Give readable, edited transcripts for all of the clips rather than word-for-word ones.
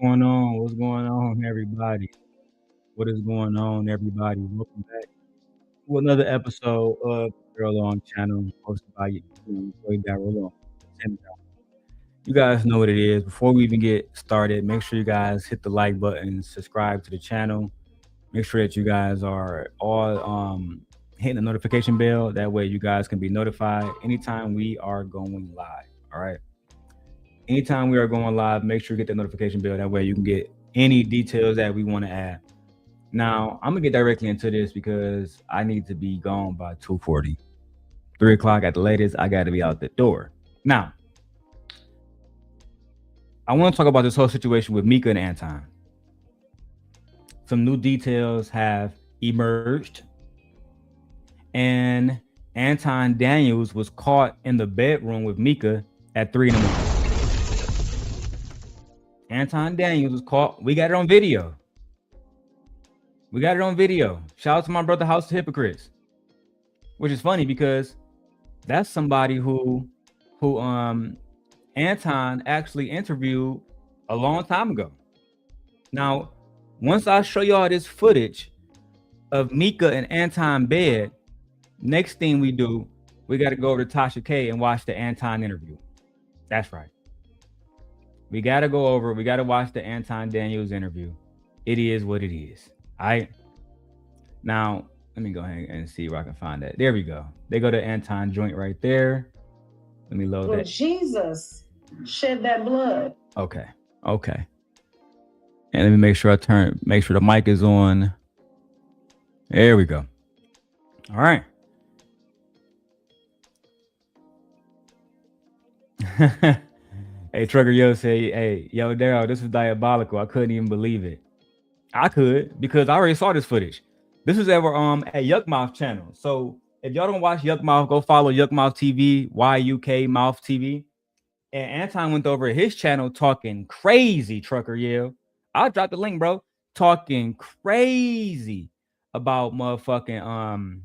going on? What's going on, everybody? What is going on, everybody? Welcome back to another episode of Darrel on channel, hosted by boy Darrel. You guys know what it is. Before we even get started, make sure you guys hit the like button, subscribe to the channel. Make sure that you guys are all hitting the notification bell. That way, you guys can be notified anytime we are going live. All right. Anytime we are going live, make sure you get the notification bell. That way you can get any details that we want to add. Now, I'm gonna get directly into this because I need to be gone by 2:40. 3 o'clock at the latest, I gotta be out the door. Now, I want to talk about this whole situation with Micca and Anton. Some new details have emerged, and Anton Daniels was caught in the bedroom with Micca at 3 in the morning. Anton Daniels was caught. We got it on video. We got it on video. Shout out to my brother House of Hypocrites. Which is funny because that's somebody who Anton actually interviewed a long time ago. Now, once I show y'all this footage of Micca and Anton bed, next thing we do, we got to go over to TashaK and watch the Anton interview. That's right. We got to watch the Anton Daniels interview. It is what it is. All right. Now, let me go ahead and see where I can find that. There we go. They go to Anton joint right there. Let me load that. Jesus shed that blood. Okay. And let me make sure the mic is on. There we go. All right. Hey, Trucker Yo say, hey, yo, Darrel, this is diabolical. I couldn't even believe it. I could because I already saw this footage. This is ever at Yuck Mouth channel. So if y'all don't watch Yuck Mouth, go follow Yuck Mouth TV, YUK Mouth TV. And Anton went over his channel talking crazy, Trucker Yo. I'll drop the link, bro. Talking crazy about motherfucking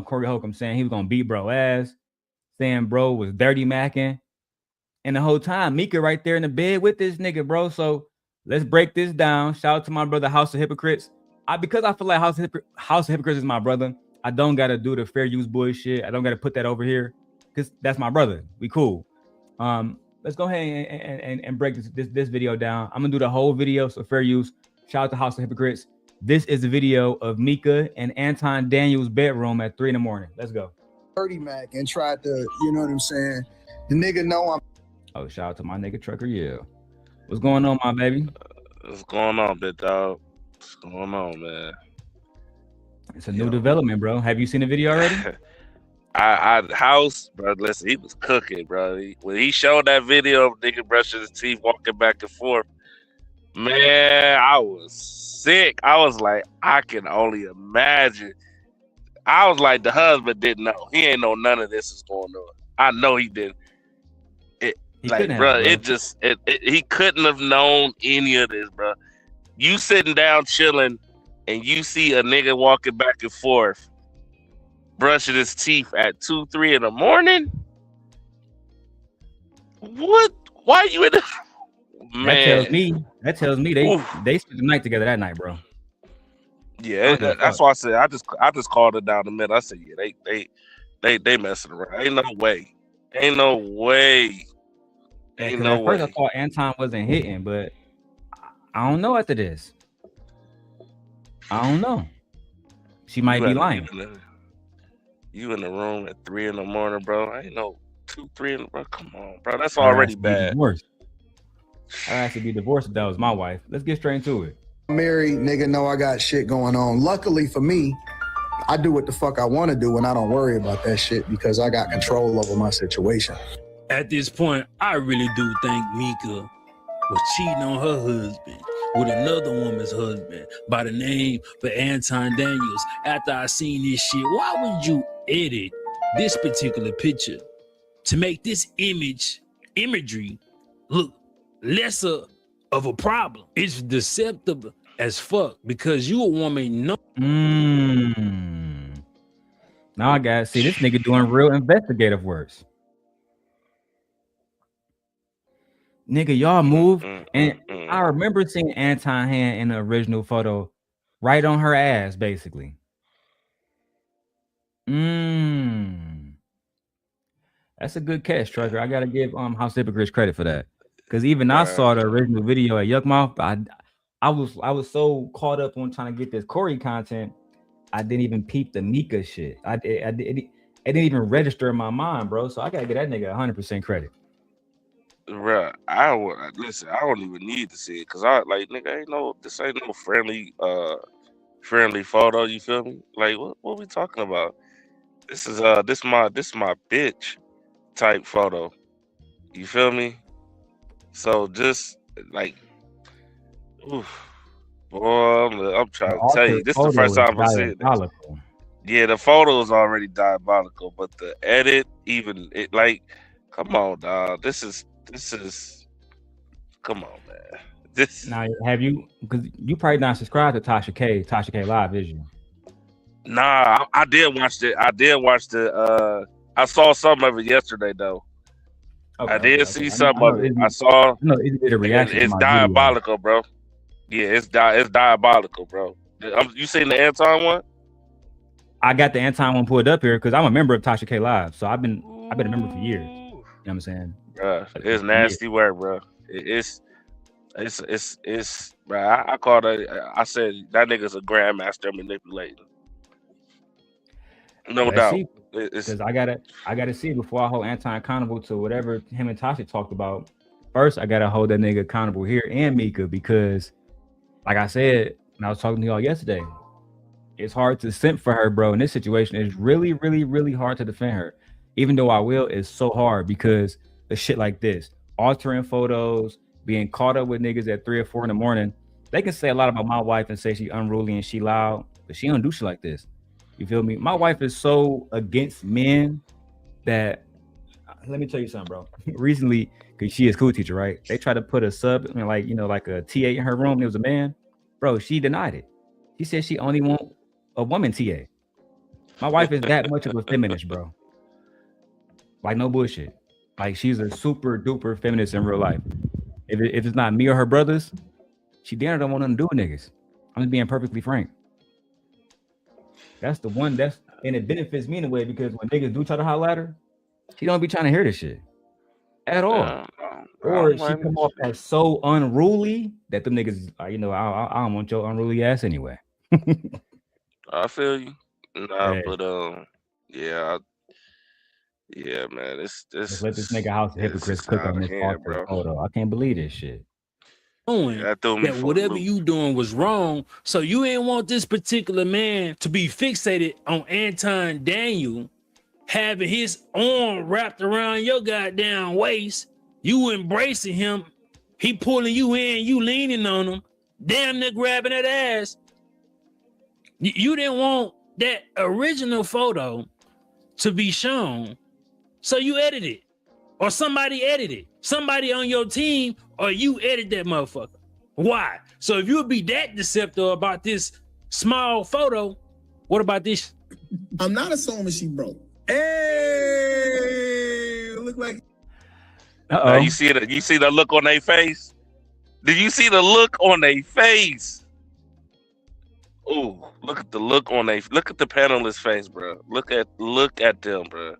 Corey Holcomb saying he was gonna beat bro ass, saying bro was dirty macking. And the whole time, Micca right there in the bed with this nigga, bro. So let's break this down. Shout out to my brother, House of Hypocrites. Because I feel like House of Hypocrites is my brother, I don't got to do the fair use bullshit. I don't got to put that over here because that's my brother. We cool. Let's go ahead and break this video down. I'm going to do the whole video, so fair use. Shout out to House of Hypocrites. This is a video of Micca and Anton Daniels' bedroom at 3 in the morning. Let's go. Dirty Mac and tried to, you know what I'm saying? The nigga know I'm. Oh, shout out to my nigga Trucker, yeah. What's going on, my baby? What's going on, big dog? What's going on, man? It's a new development, bro. Have you seen the video already? House, bro. Listen, he was cooking, bro. When he showed that video of nigga brushing his teeth, walking back and forth, man, I was sick. I was like, I can only imagine. I was like, the husband didn't know. He ain't know none of this is going on. I know he didn't. He couldn't have known any of this, bro. You sitting down chilling and you see a nigga walking back and forth, brushing his teeth at 2, 3 in the morning. What? Why are you in the man? That tells me they spent the night together that night, bro. Yeah, that's why I said I just called it down the middle. I said, yeah, they messing around. Ain't no way. Ain't no way. At first I thought Anton wasn't hitting, but I don't know after this. I don't know. She might be lying. You in the room at 3 in the morning, bro. I ain't no 2, 3 in the bro. Come on, bro. That's already bad. I'd actually be divorced if that was my wife. Let's get straight into it. Married, nigga know I got shit going on. Luckily for me, I do what the fuck I want to do and I don't worry about that shit because I got control over my situation. At this point, I really do think Micca was cheating on her husband with another woman's husband by the name of Anton Daniels. After I seen this shit, why would you edit this particular picture to make this imagery look lesser of a problem? It's deceptive as fuck because you a woman. Now I gotta see this nigga doing real investigative work. Nigga, y'all move. And I remember seeing Anton hand in the original photo right on her ass, basically. That's a good catch, Trucker. I gotta give House Hypocrites credit for that. Because even I saw the original video at Yuckmouth, but I was so caught up on trying to get this Corey content, I didn't even peep the Micca shit. It didn't even register in my mind, bro. So I gotta get that nigga 100% credit. Bruh, I don't even need to see it because I like nigga this ain't no friendly photo, you feel me? Like what we talking about? This is my bitch type photo. You feel me? So just like oof, boy, I'm trying to tell you, this is the first time I'm seeing this. Yeah, the photo is already diabolical, but the edit, even it like, come on, dog. This is come on, man. This now have you because you probably not subscribed to TashaK Live, is you? Nah, I did watch it. I saw some of it yesterday though. Okay, I did see some of it. I saw. No, it did a reaction. It's diabolical, video. Bro. Yeah, it's diabolical, bro. You seen the Anton one? I got the Anton one pulled up here because I'm a member of TashaK Live, so I've been a member for years. You know what I'm saying? Bruh, it's nasty work, bro. It's bro. I called it. I said that nigga's a grandmaster manipulating. No doubt. Because I gotta see before I hold Anton accountable to whatever him and Tasha talked about. First, I gotta hold that nigga accountable here and Micca because, like I said, when I was talking to y'all yesterday, it's hard to simp for her, bro. In this situation, it's really, really, really hard to defend her. Even though I will, it's so hard because the shit like this, altering photos, being caught up with niggas at 3 or 4 in the morning. They can say a lot about my wife and say she unruly and she loud, but she don't do shit like this. You feel me? My wife is so against men that, let me tell you something, bro. Recently, because she is school teacher, right? They tried to put a sub, like a TA in her room. It was a man. Bro, she denied it. She said she only want a woman TA. My wife is that much of a feminist, bro. Like, no bullshit. Like, she's a super duper feminist in real life. If it's not me or her brothers, she damn don't want nothing to do with niggas. I'm just being perfectly frank. That's the one and it benefits me in a way because when niggas do try to holler at her, she don't be trying to hear this shit at all. Or she come off as so unruly that them niggas, I don't want your unruly ass anyway. I feel you. Nah, but yeah, man. Let's let this nigga House of Hypocrites cook on this photo. I can't believe this shit. That whatever you doing was wrong, so you ain't want this particular man to be fixated on Anton Daniel having his arm wrapped around your goddamn waist, you embracing him, he pulling you in, you leaning on him, damn near grabbing that ass. You didn't want that original photo to be shown, so you edited it, or somebody edited, somebody on your team, or you edit that motherfucker. Why? So if you would be that deceptive about this small photo, what about this? I'm not assuming she broke. Hey, look like. You see the look on their face? Did you see the look on their face? Ooh, look at the look on their. Look at the panelist's face, bro. Look at them, bro.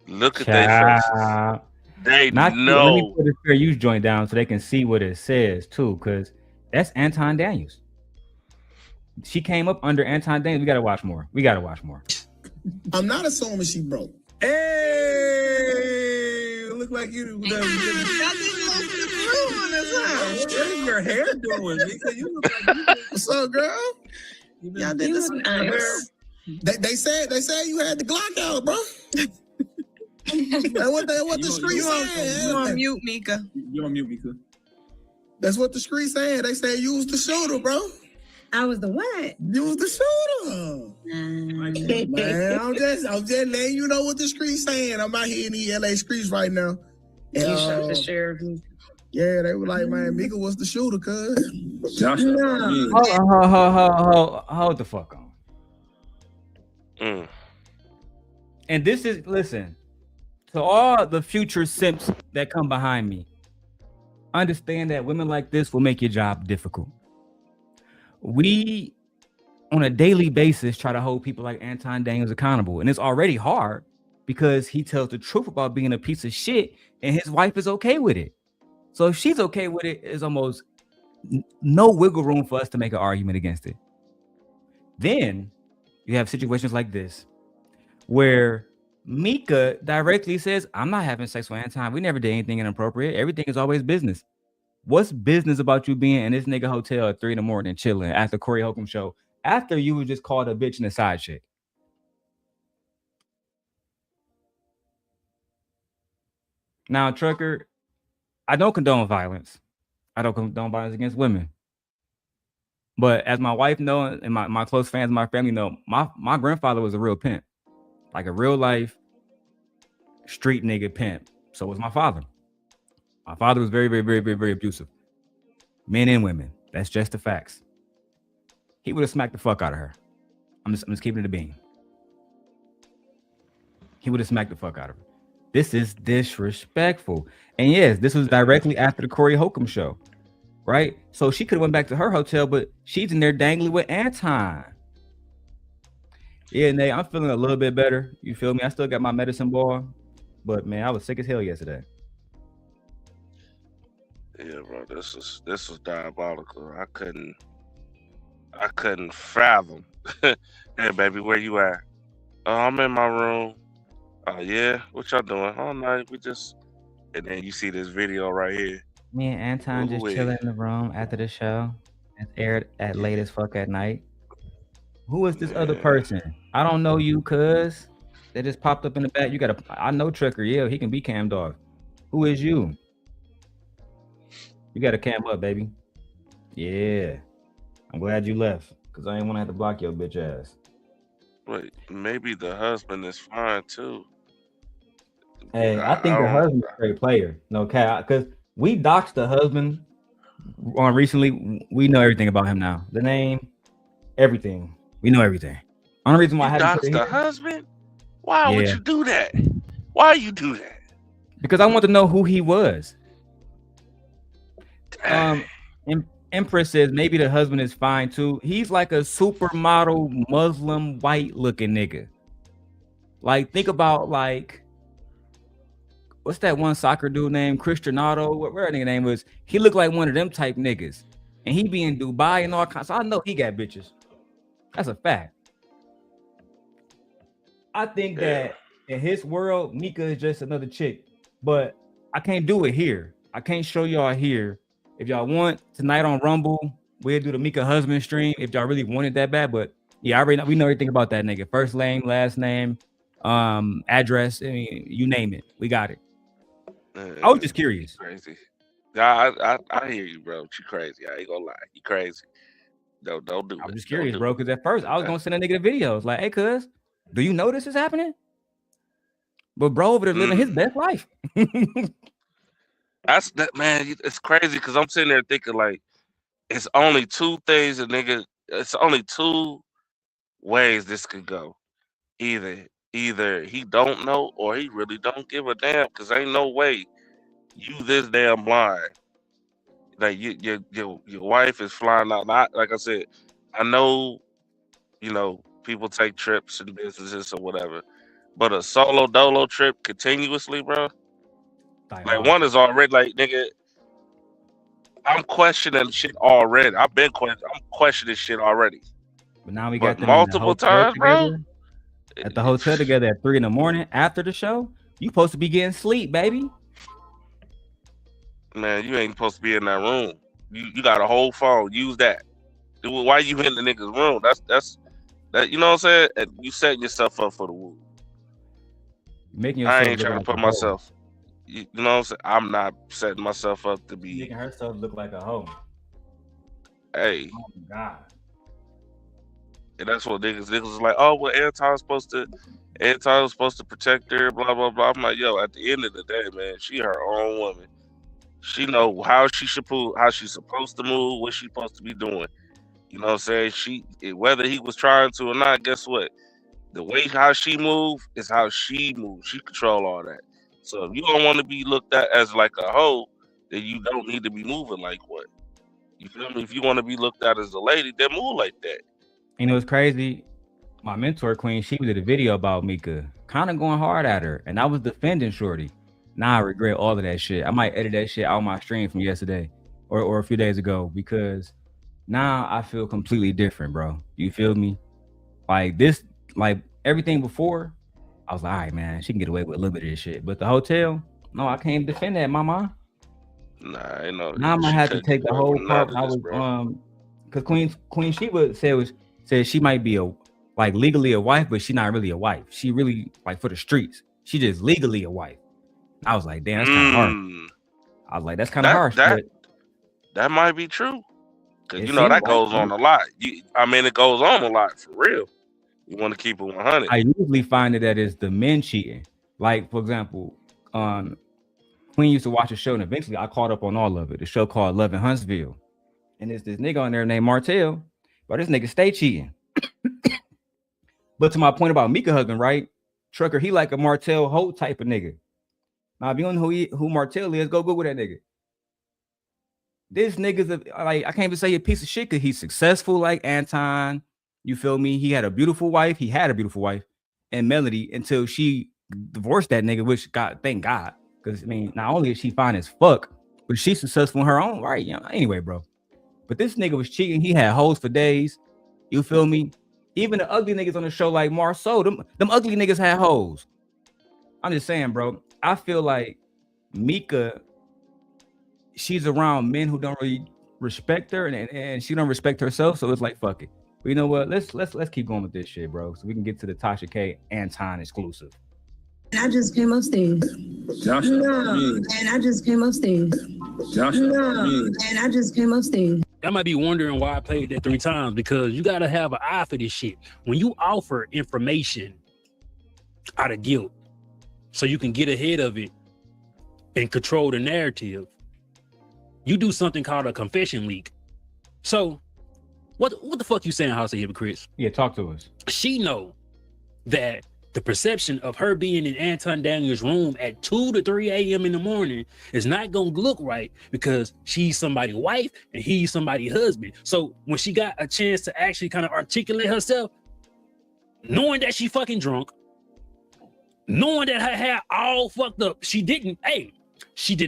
Look at their faces. They know. Let me put this fair use joint down so they can see what it says too, because that's Anton Daniels. She came up under Anton Daniels. We gotta watch more. I'm not assuming she broke. Hey, look like you. What is your hair doing? What's up, girl? Y'all did this nice. They said you had the Glock out, bro. What the street saying? You on mute, Micca. You on mute, Micca. That's what the street saying. They say use the shooter, bro. I was the what? You was the shooter. Man, I'm just letting you know what the street's saying. I'm out here in the LA streets right now. And, you shot the sheriff. Yeah, they were like, man, Micca was the shooter, cuz. Hold the fuck on. And this is, listen, to all the future simps that come behind me, understand that women like this will make your job difficult. We, on a daily basis, try to hold people like Anton Daniels accountable, and it's already hard because he tells the truth about being a piece of shit, and his wife is okay with it. So if she's okay with it, it's almost no wiggle room for us to make an argument against it. Then you have situations like this where Micca directly says, I'm not having sex with Anton. We never did anything inappropriate. Everything is always business. What's business about you being in this nigga hotel at 3 a.m. chilling at the Corey Holcomb show after you were just called a bitch and a side chick? Now, Trucker, I don't condone violence. I don't condone violence against women. But as my wife knows, and my close fans, my family know, my grandfather was a real pimp. Like a real life street nigga pimp. So was my father. My father was very, very, very, very, very abusive. Men and women. That's just the facts. He would have smacked the fuck out of her. I'm just keeping it a bean. He would have smacked the fuck out of her. This is disrespectful. And yes, this was directly after the Corey Holcomb show. Right? So she could have went back to her hotel, but she's in there dangling with Anton. Yeah, Nate, I'm feeling a little bit better. You feel me? I still got my medicine ball, but man, I was sick as hell yesterday. Yeah, bro, this was diabolical. I couldn't fathom. Hey, baby, where you at? Oh, I'm in my room. Oh yeah, what y'all doing? All night, we just. And then you see this video right here. Me and Anton just chilling in the room after the show. It's aired at late as fuck at night. Who is this other person? I don't know you, cuz. They just popped up in the back. You gotta. I know Tricker. Yeah, he can be cammed off. Who is you? You gotta cam up, baby. Yeah. I'm glad you left, cause I ain't want to have to block your bitch ass. Wait, maybe the husband is fine too. Hey, I think the husband's a great player. No cap, cause we doxed the husband on recently. We know everything about him now. The name, everything. We know everything. Only reason why I haven't put it doxed the husband? Why would you do that? Why you do that? Because I want to know who he was. Empress says maybe the husband is fine too. He's like a supermodel Muslim white looking nigga. Like, think about like, what's that one soccer dude named Cristiano? Whatever that nigga name was. He looked like one of them type niggas. And he be in Dubai and all kinds. So I know he got bitches. That's a fact. I think that in his world, Micca is just another chick. But I can't do it here. I can't show y'all here. If y'all want tonight on Rumble, we'll do the Micca husband stream if y'all really want it that bad. But yeah, I already know, we know everything about that nigga. First name, last name, address. I mean, you name it. We got it. I was just curious. Crazy. Yeah, I hear you, bro. You crazy. I ain't gonna lie. You crazy. Don't do it. I'm just curious, bro, because at first I was gonna send a nigga the videos. Like, hey, cuz, do you know this is happening? But bro over there living his best life. That's that, man. It's crazy because I'm sitting there thinking like, it's only two things a nigga. It's only two ways this could go. Either he don't know or he really don't give a damn. Because ain't no way you this damn blind. Like your wife is flying out. Not like I said. I know, people take trips and businesses or whatever, but a solo dolo trip continuously, bro. Like one is already like, nigga, I'm questioning shit already. I'm questioning shit already. But now we got them multiple times, bro. At the hotel together at 3 a.m. after the show. You supposed to be getting sleep, baby. Man, you ain't supposed to be in that room. You got a whole phone. Use that. Why you in the nigga's room? That's you know what I'm saying? And you setting yourself up for the woo. I ain't trying to put myself. You know what I'm saying? I'm not setting myself up to be making herself look like a hoe. Hey. Oh my God. And that's what niggas is like, oh well, Anton's supposed to protect her, blah blah blah. I'm like, yo, at the end of the day, man, she her own woman. She know how she should move, how she's supposed to move, what she's supposed to be doing. You know what I'm saying? Whether he was trying to or not, guess what? The way how she move is how she moves. She control all that. So if you don't want to be looked at as like a hoe, then you don't need to be moving like what? You feel me? If you want to be looked at as a lady, then move like that. You know, it's crazy. My mentor queen, she did a video about Micca, kind of going hard at her, and I was defending Shorty. Now I regret all of that shit. I might edit that shit out my stream from yesterday or a few days ago, because now I feel completely different, bro. You feel me? Like this, like everything before, I was like, all right, man, she can get away with a little bit of this shit. But the hotel, no, I can't defend that, mama. Nah, you know. Now I'm gonna have to take the whole part. I was bro. because Queen Sheba said she might be like legally a wife, but she not really a wife. She really like for the streets. She just legally a wife. I was like, damn, that's kind of harsh. I was like, that's kind of harsh. That might be true. Because you know that goes on a lot. I mean, it goes on a lot for real. You want to keep it 100. I usually find that it's the men cheating. Like, for example, Queen used to watch a show, and eventually I caught up on all of it. The show called Love in Huntsville. And there's this nigga on there named Martell, but this nigga stay cheating. But to my point about Micca husband, right? Trucker, he like a Martell Holt type of nigga. Now, if you don't know who Martell is, go Google that nigga. This nigga's like, I can't even say a piece of shit because he's successful like Anton. You feel me? He had a beautiful wife. He had a beautiful wife and Melody until she divorced that nigga, which thank God. Because I mean, not only is she fine as fuck, but she's successful in her own right. You know, anyway, bro. But this nigga was cheating. He had hoes for days. You feel me? Even the ugly niggas on the show like Marceau, them ugly niggas had hoes. I'm just saying, bro. I feel like Micca, she's around men who don't really respect her, and she don't respect herself. So it's like, fuck it. But you know what? Let's keep going with this shit, bro. So we can get to the TashaK Anton exclusive. And I just came upstairs. Tasha, No. And I just came upstairs. Tasha, No. And I just came upstairs. I might be wondering why I played that 3 times, because you gotta have an eye for this shit. When you offer information out of guilt, so you can get ahead of it and control the narrative, you do something called a confession leak. So what the fuck you saying, House of Hypocrites? Yeah, talk to us. She know that the perception of her being in Anton Daniel's room at 2 to 3 a.m. in the morning is not gonna look right, because she's somebody's wife and he's somebody's husband. So when she got a chance to actually kind of articulate herself, knowing that she fucking drunk, knowing that her hair all fucked up, she did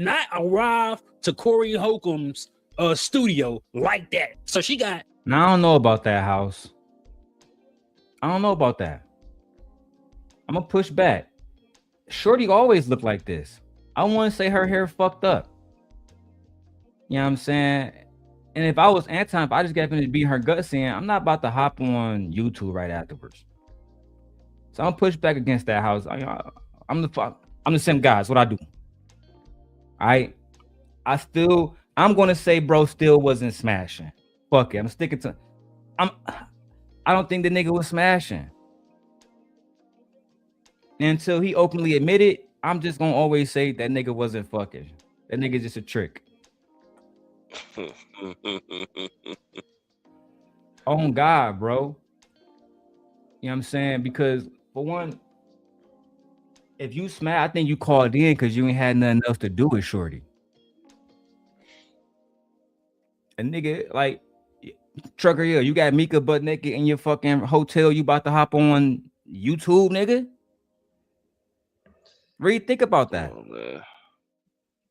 not arrive to Corey Holcomb's studio like that. So she got. Now I don't know about that, House. I don't know about that. I'm gonna push back. Shorty always looked like this. I want to say her hair fucked up. You know what I'm saying? And if I was Anton, if I just got finished beating her guts in, I'm not about to hop on YouTube right afterwards. So I'm gonna push back against that, House. I'm the same guy. That's what I do. All right. I'm gonna say bro still wasn't smashing. Fuck it. I'm sticking to. I don't think the nigga was smashing. Until he openly admitted, I'm just gonna always say that nigga wasn't fucking. That nigga just a trick. Oh God, bro. You know what I'm saying? Because for one, if you smash, I think you called in because you ain't had nothing else to do with Shorty. A nigga like Trucker, you got Micca butt naked in your fucking hotel. You about to hop on YouTube, nigga? Really think about that. Oh,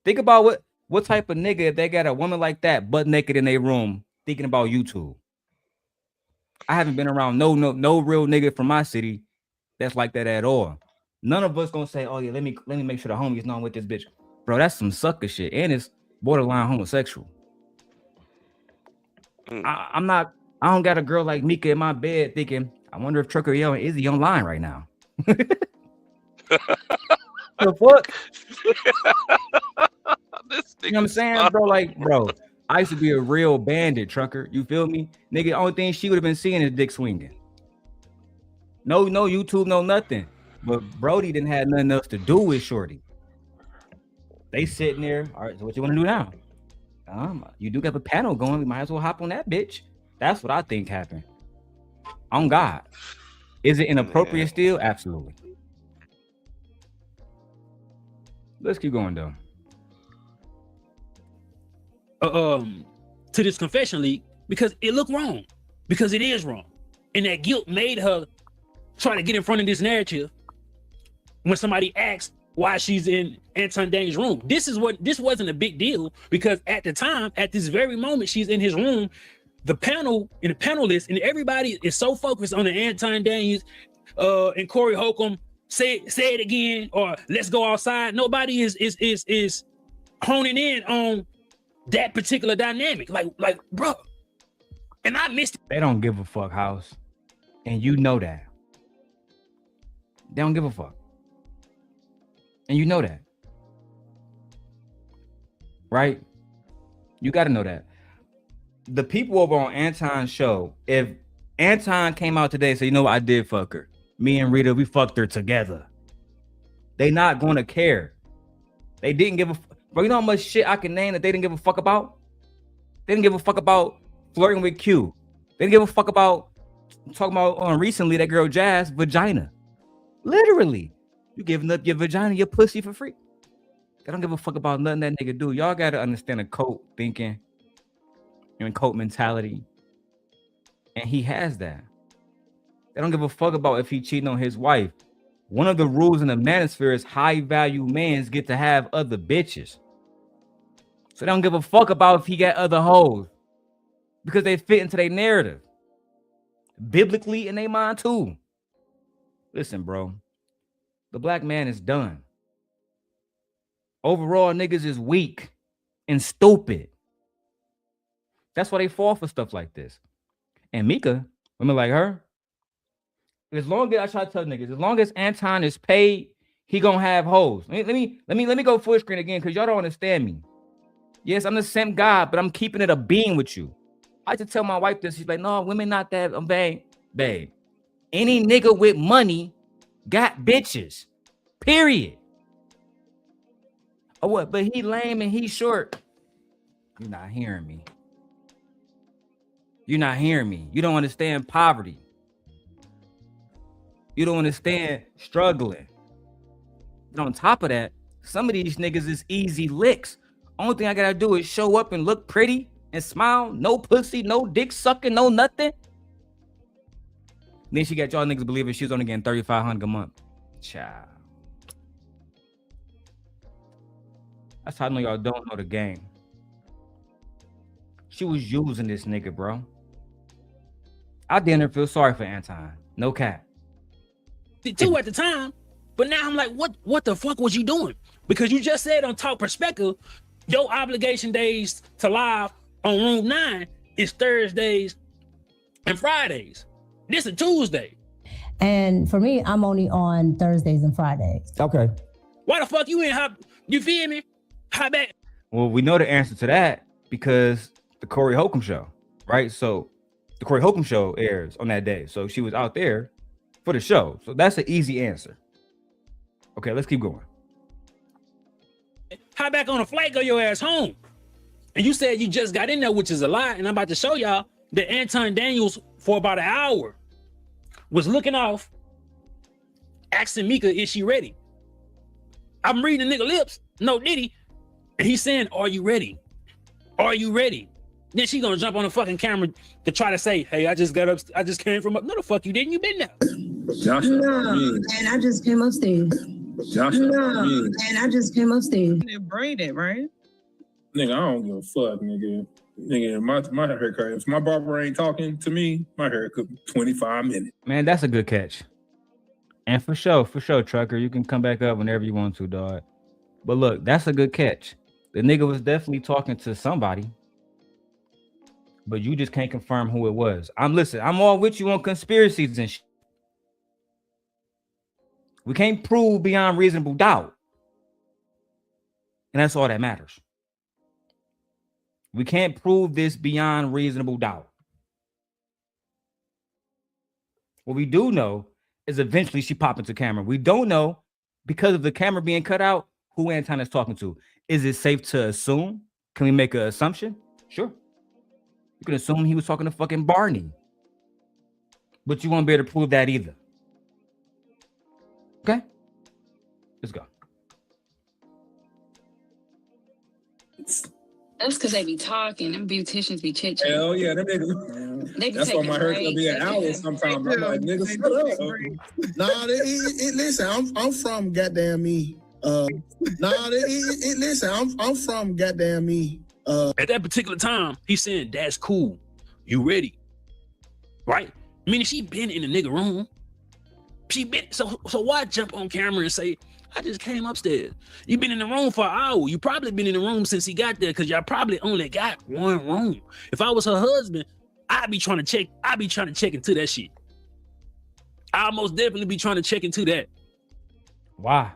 think about what type of nigga, if they got a woman like that butt naked in their room thinking about YouTube. I haven't been around no real nigga from my city that's like that at all. None of us gonna say, oh yeah, let me make sure the homies know I'm with this bitch. Bro, that's some sucker shit. And it's borderline homosexual. I don't got a girl like Micca in my bed thinking, I wonder if Trucker Yo and Izzy online right now. The fuck? You know what I'm saying, bro? Like, bro, I used to be a real bandit, Trucker. You feel me? Nigga, the only thing she would have been seeing is dick swinging. No YouTube, no nothing. But Brody didn't have nothing else to do with Shorty. They sitting there. All right, so what you want to do now? You do got a panel going. We might as well hop on that bitch. That's what I think happened. On God. Is it inappropriate still? Absolutely. Let's keep going though. to this confession league because it looked wrong, because it is wrong, and that guilt made her try to get in front of this narrative when somebody asked why she's in Anton Daniels' room. This wasn't a big deal because at the time, at this very moment, she's in his room. The panel and the panelists and everybody is so focused on the Anton Daniels and Corey Holcomb. Say it again, or let's go outside. Nobody is honing in on that particular dynamic. Like, bro. And I missed it. They don't give a fuck, House. And you know that. They don't give a fuck. And you know that. Right? You got to know that. The people over on Anton's show, if Anton came out today and said, you know what, I did fuck her. Me and Rita, we fucked her together. They not going to care. They didn't give a fuck. Bro, you know how much shit I can name that they didn't give a fuck about? They didn't give a fuck about flirting with Q. They didn't give a fuck about talking about recently that girl Jazz vagina. Literally. You giving up your vagina, your pussy for free. They don't give a fuck about nothing that nigga do. Y'all got to understand a cult thinking and cult mentality. And he has that. They don't give a fuck about if he cheating on his wife. One of the rules in the manosphere is high value men get to have other bitches. So they don't give a fuck about if he got other hoes because they fit into their narrative. Biblically in their mind too. Listen, bro. The black man is done. Overall, niggas is weak and stupid. That's why they fall for stuff like this. And Micca, women like her, as long as I try to tell niggas, as long as Anton is paid, he gonna have hoes. Let me go full screen again because y'all don't understand me. Yes, I'm the same guy, but I'm keeping it a being with you. I like to tell my wife this. She's like, no, women not that. Babe. Any nigga with money got bitches. Period. Oh, what? But he lame and he short. You're not hearing me. You're not hearing me. You don't understand poverty. You don't understand struggling. And on top of that, some of these niggas is easy licks. Only thing I gotta do is show up and look pretty and smile. No pussy, no dick sucking, no nothing. Then she got y'all niggas believing she was only getting $3,500 a month. Child. That's how I know y'all don't know the game. She was using this nigga, bro. I didn't feel sorry for Anton. No cap. Too at the time, but now I'm like, what the fuck was you doing? Because you just said on Talk Perspective, your obligation days to live on Room 9 is Thursdays and Fridays. This is Tuesday. And for me, I'm only on Thursdays and Fridays. Okay. Why the fuck you in? You feel me? How bad? Well, we know the answer to that because the Corey Holcomb show, right? So the Corey Holcomb show airs on that day. So she was out there for the show. So that's an easy answer. Okay, let's keep going. How back on a flight, go your ass home? And you said you just got in there, which is a lie. And I'm about to show y'all that Anton Daniels, for about an hour, was looking off, asking Micca, is she ready? I'm reading the nigga lips, no Diddy. And he's saying, are you ready? Are you ready? Then she gonna jump on the fucking camera to try to say, hey, I just got up, I just came from up. No, the fuck you didn't, you been there. No, and I just came upstairs. No, and I just came upstairs. They're braided, right? Nigga, I don't give a fuck, nigga. Nigga, my haircut. If my barber ain't talking to me, my haircut 25 minutes. Man, that's a good catch. And for sure, Trucker, you can come back up whenever you want to, dog. But look, that's a good catch. The nigga was definitely talking to somebody, but you just can't confirm who it was. I'm all with you on conspiracies and shit. We can't prove beyond reasonable doubt. And that's all that matters. We can't prove this beyond reasonable doubt. What we do know is eventually she popped into camera. We don't know, because of the camera being cut out, who Anton is talking to. Is it safe to assume? Can we make an assumption? Sure. You can assume he was talking to fucking Barney. But you won't be able to prove that either. Okay? Let's go. That's because they be talking. Them beauticians be chit-chatting. Hell yeah, them niggas. They be That's why taking my haircut be an breaks. hour sometimes. I'm like, nigga, shut up. Nah, listen, I'm from goddamn me. Listen, I'm from goddamn me. At that particular time, he's saying, that's cool. You ready? Right? I mean, she been in the nigga room. She been, so why jump on camera and say, I just came upstairs. You been in the room for an hour. You probably been in the room since he got there because y'all probably only got one room. If I was her husband, I'd be trying to check into that shit. I'll most definitely be trying to check into that. Why?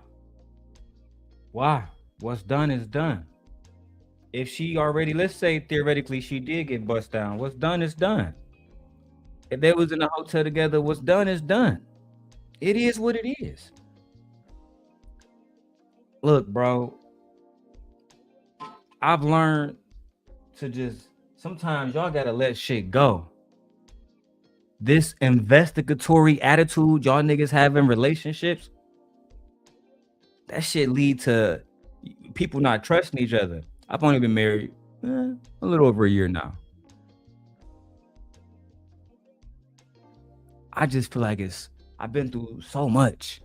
What's done is done. If she already, let's say theoretically she did get bust down, what's done is done. If they was in a hotel together, what's done is done. It is what it is. Look, bro, I've learned to just, sometimes y'all gotta let shit go. This investigatory attitude y'all niggas have in relationships, that shit lead to people not trusting each other. I've only been married a little over a year now. I just feel like I've been through so much.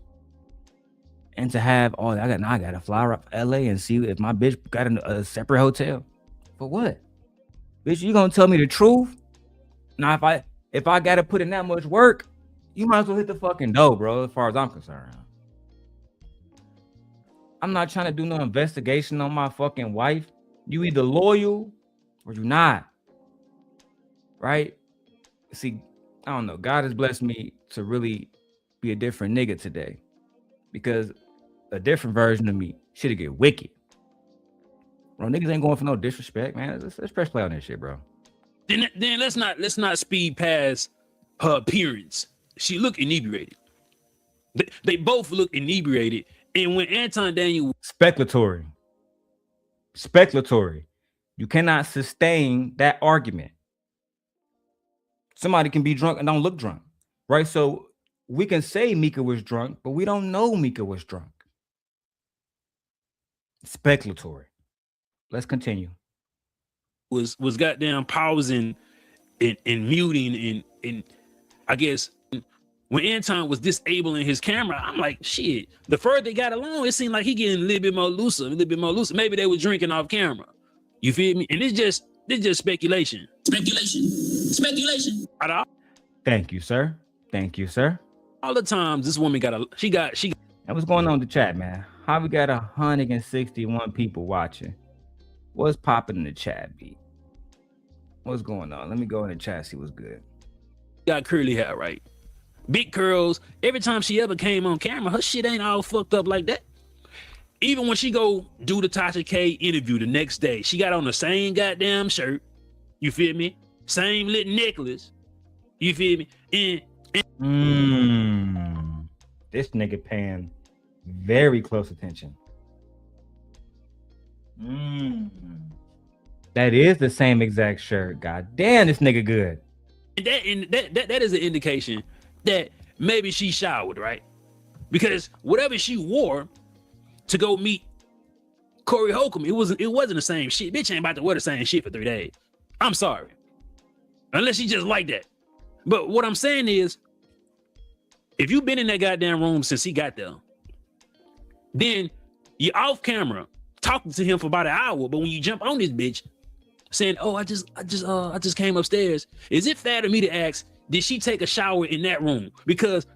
And to have all that, I gotta fly up to LA and see if my bitch got a separate hotel. For what? Bitch, you gonna tell me the truth? Now, if I gotta put in that much work, you might as well hit the fucking door, bro, as far as I'm concerned. I'm not trying to do no investigation on my fucking wife. You either loyal or you not. Right? See, I don't know. God has blessed me to really be a different nigga today. Because a different version of me should get wicked. Bro, niggas ain't going for no disrespect, man. Let's press play on that shit, bro. Then let's not speed past her appearance. She looked inebriated. They both look inebriated. And when Anton Daniel speculatory, you cannot sustain that argument. Somebody can be drunk and don't look drunk, right? So we can say Micca was drunk, but we don't know Micca was drunk. Speculatory. Let's continue. Was goddamn pausing and muting and I guess when Anton was disabling his camera, I'm like, shit. The further they got along, it seemed like he getting a little bit more looser. Maybe they were drinking off camera. You feel me? And it's just speculation. Speculation. Thank you, sir. All the times this woman she got. And what's going on in the chat, man? How we got 161 people watching? What's popping in the chat, B? What's going on? Let me go in the chat, see what's good. Got curly hair, right? Big curls. Every time she ever came on camera, her shit ain't all fucked up like that. Even when she go do the TashaK interview the next day, she got on the same goddamn shirt. You feel me? Same little necklace. You feel me? And this nigga paying very close attention. That is the same exact shirt. God damn, this nigga good. And that is an indication that maybe she showered, right? Because whatever she wore to go meet Corey Holcomb, it wasn't the same shit. Bitch ain't about to wear the same shit for 3 days. I'm sorry. Unless she just like that. But what I'm saying is, if you've been in that goddamn room since he got there, then you're off camera talking to him for about an hour. But when you jump on this bitch saying, "Oh, I just came upstairs," is it fair to me to ask, did she take a shower in that room? Because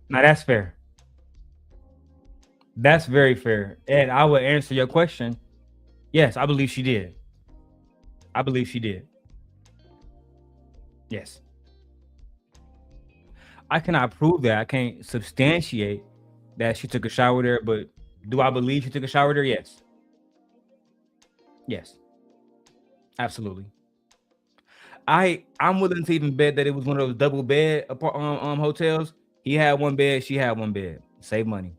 now that's fair. That's very fair. And I will answer your question. Yes, I believe she did. Yes. I cannot prove that. I can't substantiate that she took a shower there, but do I believe she took a shower there? Yes. Yes. Absolutely. I'm willing to even bet that it was one of those double bed hotels. He had one bed, she had one bed. Save money.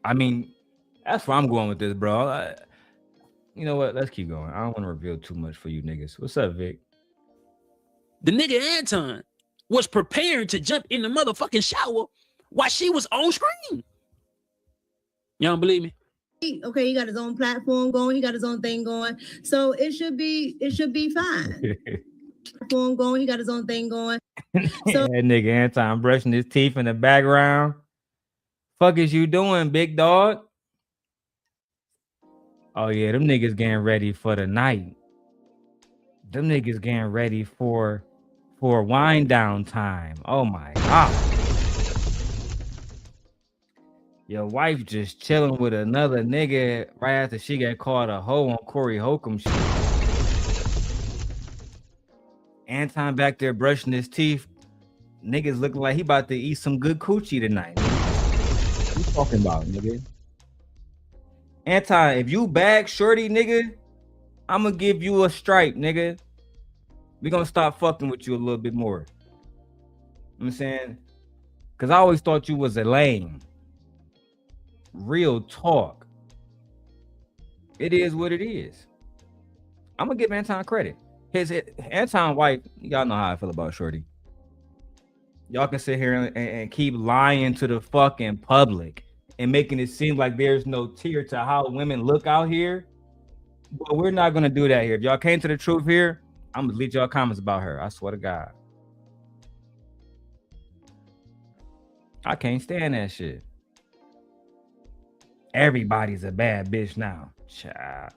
I mean, that's where I'm going with this, bro. You know what? Let's keep going. I don't want to reveal too much for you niggas. What's up, Vic? The nigga Anton was prepared to jump in the motherfucking shower while she was on screen. You don't believe me? Okay, he got his own platform going. He got his own thing going. So it should be fine. Platform going. He got his own thing going. So that nigga Anton brushing his teeth in the background. Fuck is you doing, big dog? Oh yeah, them niggas getting ready for the night. Them niggas getting ready for wind down time. Oh my god. Your wife just chilling with another nigga right after she got called a hoe on Corey Holcomb shit. Anton back there brushing his teeth. Niggas looking like he about to eat some good coochie tonight. What you talking about, nigga? Anton, if you bag shorty, nigga, I'm gonna give you a stripe, nigga. We gonna stop fucking with you a little bit more. You know what I'm saying? Cause I always thought you was a lame. Real talk. It is what it is. I'm gonna give Anton credit. His Anton wife, y'all know how I feel about shorty. Y'all can sit here and keep lying to the fucking public and making it seem like there's no tier to how women look out here. But we're not gonna do that here. If y'all came to the truth here, I'm gonna delete y'all comments about her. I swear to God. I can't stand that shit. Everybody's a bad bitch now. Child.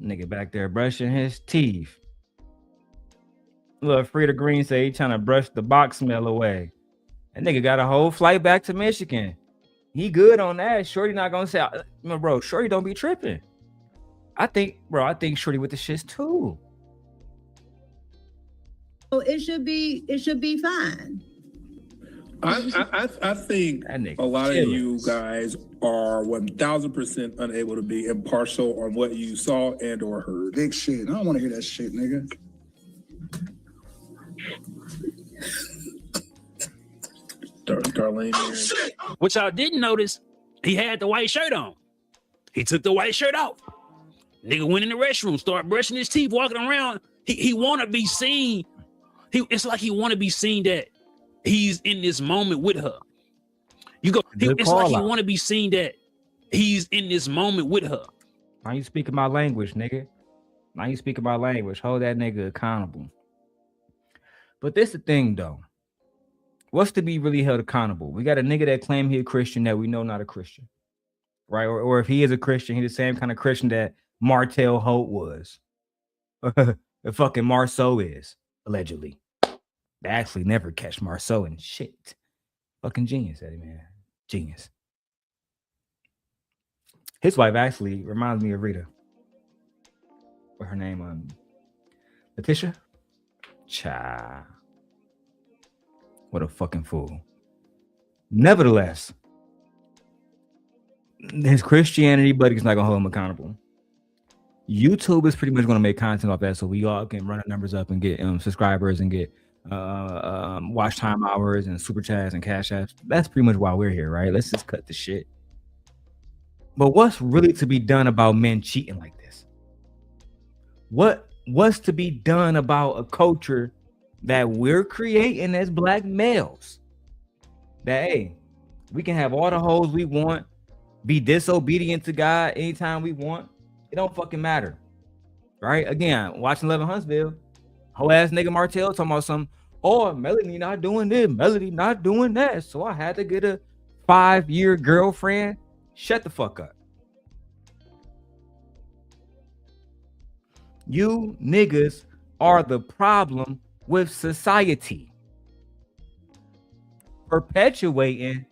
Nigga back there brushing his teeth. Look, Frida Green say he trying to brush the box smell away. That nigga got a whole flight back to Michigan. He good on that. Shorty not gonna say, bro, Shorty don't be tripping. I think Shorty with the shits too. So it should be fine. I think a lot of you guys are 1,000% unable to be impartial on what you saw and or heard. Big shit. I don't want to hear that shit, nigga. Darlene. What y'all didn't notice, he had the white shirt on. He took the white shirt off. Nigga went in the restroom, started brushing his teeth, walking around. He want to be seen. It's like he want to be seen that he's in this moment with her. It's like he want to be seen that he's in this moment with her. Now you speaking my language, nigga. Now you speaking my language. Hold that nigga accountable. But this the thing though. What's to be really held accountable? We got a nigga that claim he a Christian that we know not a Christian. Right? Or if he is a Christian, he the same kind of Christian that Martell Holt was. The fucking Marceau is, allegedly. They actually never catch Marceau and shit. Fucking genius, Eddie, man. Genius. His wife actually reminds me of Rita. What her name? Letitia? Cha. What a fucking fool. Nevertheless, his Christianity buddy's not gonna hold him accountable. YouTube is pretty much gonna make content off that so we all can run our numbers up and get subscribers and get watch time hours and super chats and cash apps. That's pretty much why we're here, right? Let's just cut the shit. But what's really to be done about men cheating like this? What's to be done about a culture that we're creating as black males? That hey, we can have all the hoes we want, be disobedient to God anytime we want. It don't fucking matter, right? Again, watching Love in Huntsville. Whole ass nigga Martell talking about some, oh, Melody not doing this, Melody not doing that. So I had to get a 5-year girlfriend. Shut the fuck up. You niggas are the problem with society. Perpetuating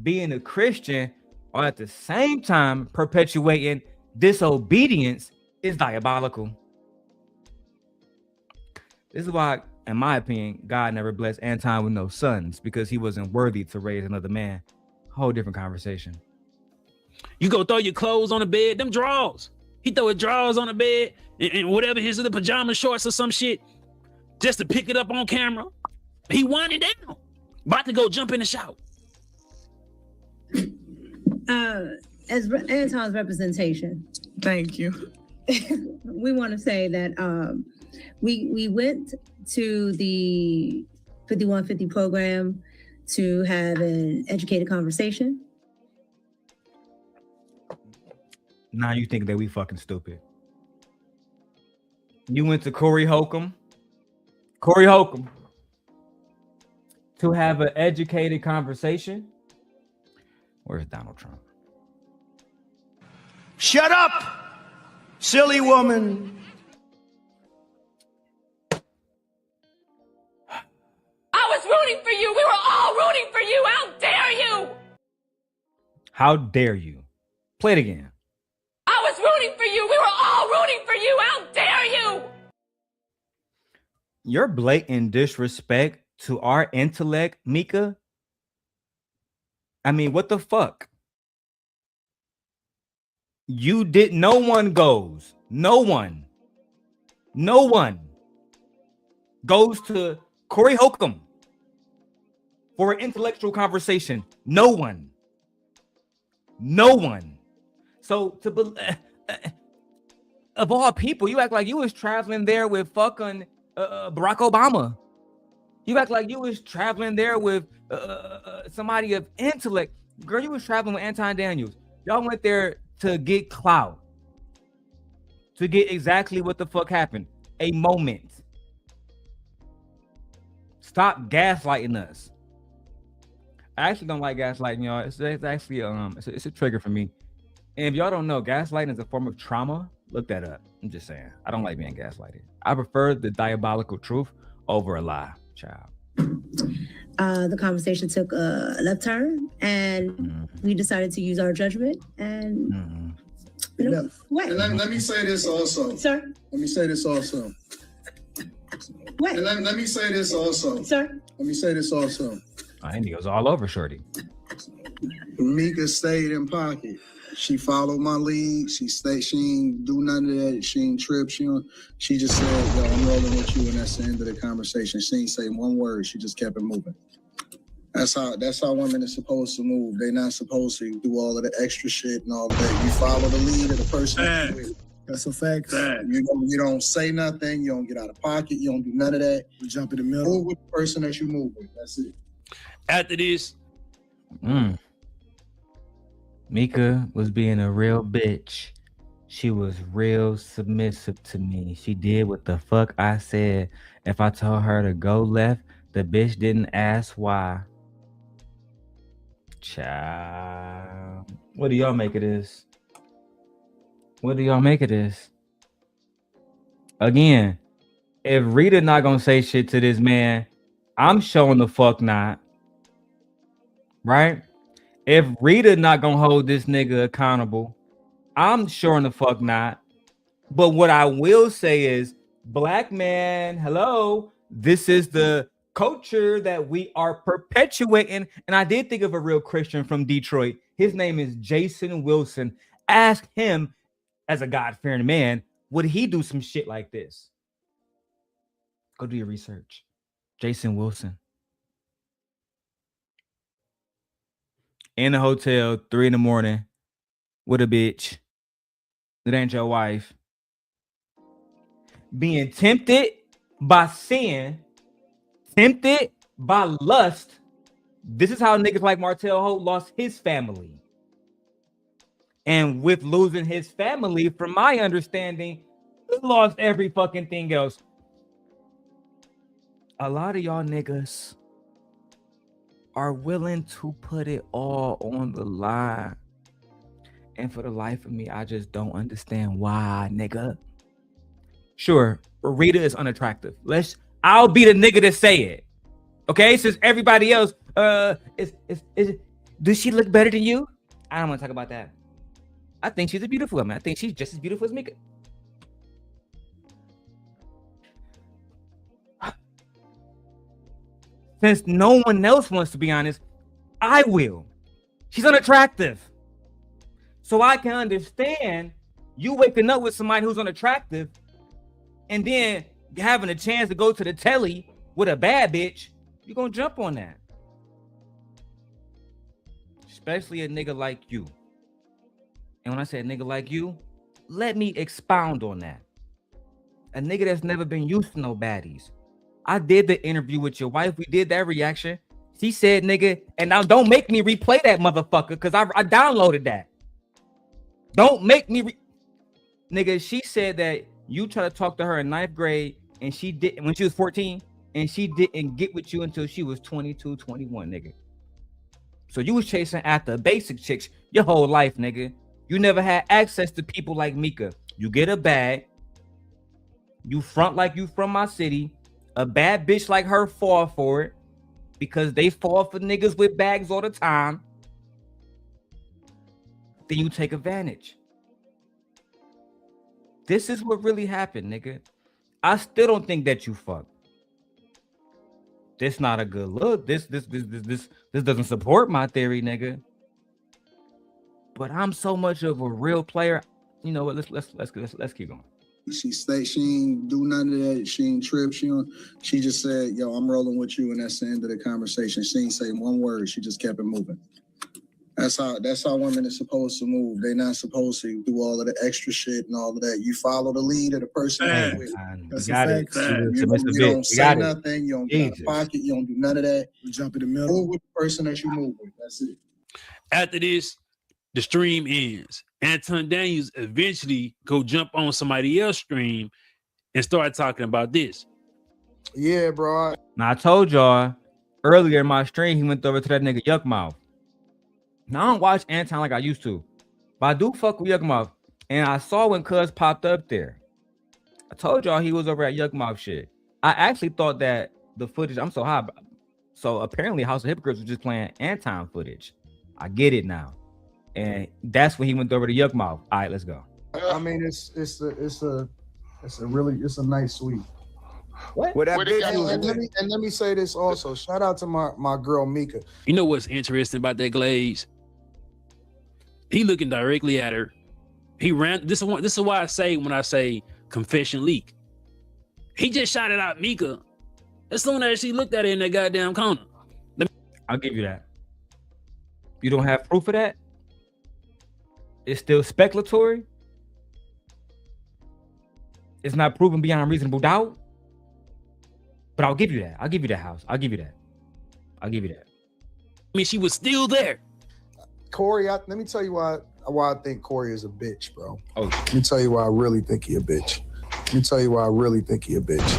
being a Christian or at the same time perpetuating disobedience is diabolical. This is why, in my opinion, God never blessed Anton with no sons, because he wasn't worthy to raise another man. Whole different conversation. You go throw your clothes on the bed, them drawers. He throw his drawers on the bed and whatever his little pajama shorts or some shit, just to pick it up on camera. He winding down, about to go jump in the shower. As Anton's representation, thank you. We want to say that we went to the 5150 program to have an educated conversation Now you think that we fucking stupid. You went to Corey Holcomb to have an educated conversation. Where's Donald Trump? Shut up, silly woman. I was rooting for you. We were all rooting for you. How dare you? How dare you? Play it again. I was rooting for you. We were all rooting for you. How dare you? Your blatant disrespect to our intellect, Micca. I mean, what the fuck? You did. No one goes. No one goes to Corey Holcomb for an intellectual conversation. No one. So of all people, you act like you was traveling there with fucking Barack Obama. You act like you was traveling there with somebody of intellect. Girl, you was traveling with Anton Daniels. Y'all went there to get clout. To get exactly what the fuck happened. A moment. Stop gaslighting us. I actually don't like gaslighting, y'all. It's actually it's a trigger for me. And if y'all don't know, gaslighting is a form of trauma. Look that up. I'm just saying. I don't like being gaslighted. I prefer the diabolical truth over a lie, child. The conversation took a left turn, and we decided to use our judgment. And what? And let me say this also, sir. Let me say this also. What? And let me say this also, sir. Let me say this also. And he goes all over shorty. Micca stayed in pocket. She followed my lead. She ain't do none of that. She ain't trip. She just said, yo, I'm rolling with you, and that's the end of the conversation. She ain't say one word. She just kept it moving. That's how women are supposed to move. They're not supposed to do all of the extra shit and all that. You follow the lead of the person you're with. That's a fact. You don't say nothing. You don't get out of pocket. You don't do none of that. You jump in the middle. Move with the person that you move with. That's it. After this, Micca was being a real bitch. She was real submissive to me. She did what the fuck I said. If I told her to go left, the bitch didn't ask why. Child. What do y'all make of this? Again, if Rita not gonna say shit to this man, I'm showing the fuck not. Right? If Rita not gonna hold this nigga accountable, I'm sure in the fuck not. But what I will say is, black man, hello, this is the culture that we are perpetuating. And I did think of a real Christian from Detroit. His name is Jason Wilson. Ask him, as a God-fearing man, would he do some shit like this? Go do your research. Jason Wilson. In the hotel, 3 a.m, with a bitch that ain't your wife, being tempted by sin, tempted by lust. This is how niggas like Martell Holt lost his family. And with losing his family, from my understanding, he lost every fucking thing else. A lot of y'all niggas are willing to put it all on the line. And for the life of me, I just don't understand why, nigga. Sure, Rita is unattractive. I'll be the nigga to say it. Okay, since everybody else, does she look better than you? I don't want to talk about that. I think she's a beautiful woman. I think she's just as beautiful as Micca. Since no one else wants to be honest, I will. She's unattractive. So I can understand you waking up with somebody who's unattractive and then having a chance to go to the telly with a bad bitch, you're going to jump on that. Especially a nigga like you. And when I say a nigga like you, let me expound on that. A nigga that's never been used to no baddies. I did the interview with your wife. We did that reaction. She said, nigga, and now don't make me replay that motherfucker because I downloaded that. Don't make me nigga, she said that you tried to talk to her in 9th grade and she didn't when she was 14 and she didn't get with you until she was 22, 21, nigga. So you was chasing after basic chicks your whole life, nigga. You never had access to people like Micca. You get a bag, you front like you from my city. A bad bitch like her fall for it because they fall for niggas with bags all the time. Then you take advantage. This is what really happened, nigga. I still don't think that you fucked. This not a good look. This doesn't support my theory, nigga. But I'm so much of a real player. You know what? Let's keep going. She ain't do none of that. She ain't trip. She just said, "Yo, I'm rolling with you," and that's the end of the conversation. She ain't say one word. She just kept it moving. That's how women are supposed to move. They're not supposed to do all of the extra shit and all of that. You follow the lead of the person you're with. That's you got it. You don't say nothing. You don't get out of pocket. You don't do none of that. You jump in the middle. Move with the person that you move with. That's it. After this, the stream ends. Anton Daniels eventually go jump on somebody else's stream and start talking about this. Yeah, bro. Now I told y'all earlier in my stream, he went over to that nigga Yuckmouth. Now I don't watch Anton like I used to, but I do fuck with Yuckmouth. And I saw when Cuz popped up there. I told y'all he was over at Yuckmouth shit. I actually thought that the footage, I'm so high. So apparently House of Hypocrites was just playing Anton footage. I get it now. And that's when he went over to Yuckmouth. All right, let's go. I mean, it's a nice suite. What? And let me say this also. Shout out to my girl Micca. You know what's interesting about that glaze? He looking directly at her. He ran. This is why I say when I say confession leak. He just shot it out Micca as soon as she looked at it in that goddamn corner. I'll give you that. You don't have proof of that? It's still speculatory? It's not proven beyond reasonable doubt? But I'll give you that. I'll give you that, House. I'll give you that. I mean, she was still there. Corey, let me tell you why I think Corey is a bitch, bro. Oh. Let me tell you why I really think he a bitch. Let me tell you why I really think he a bitch.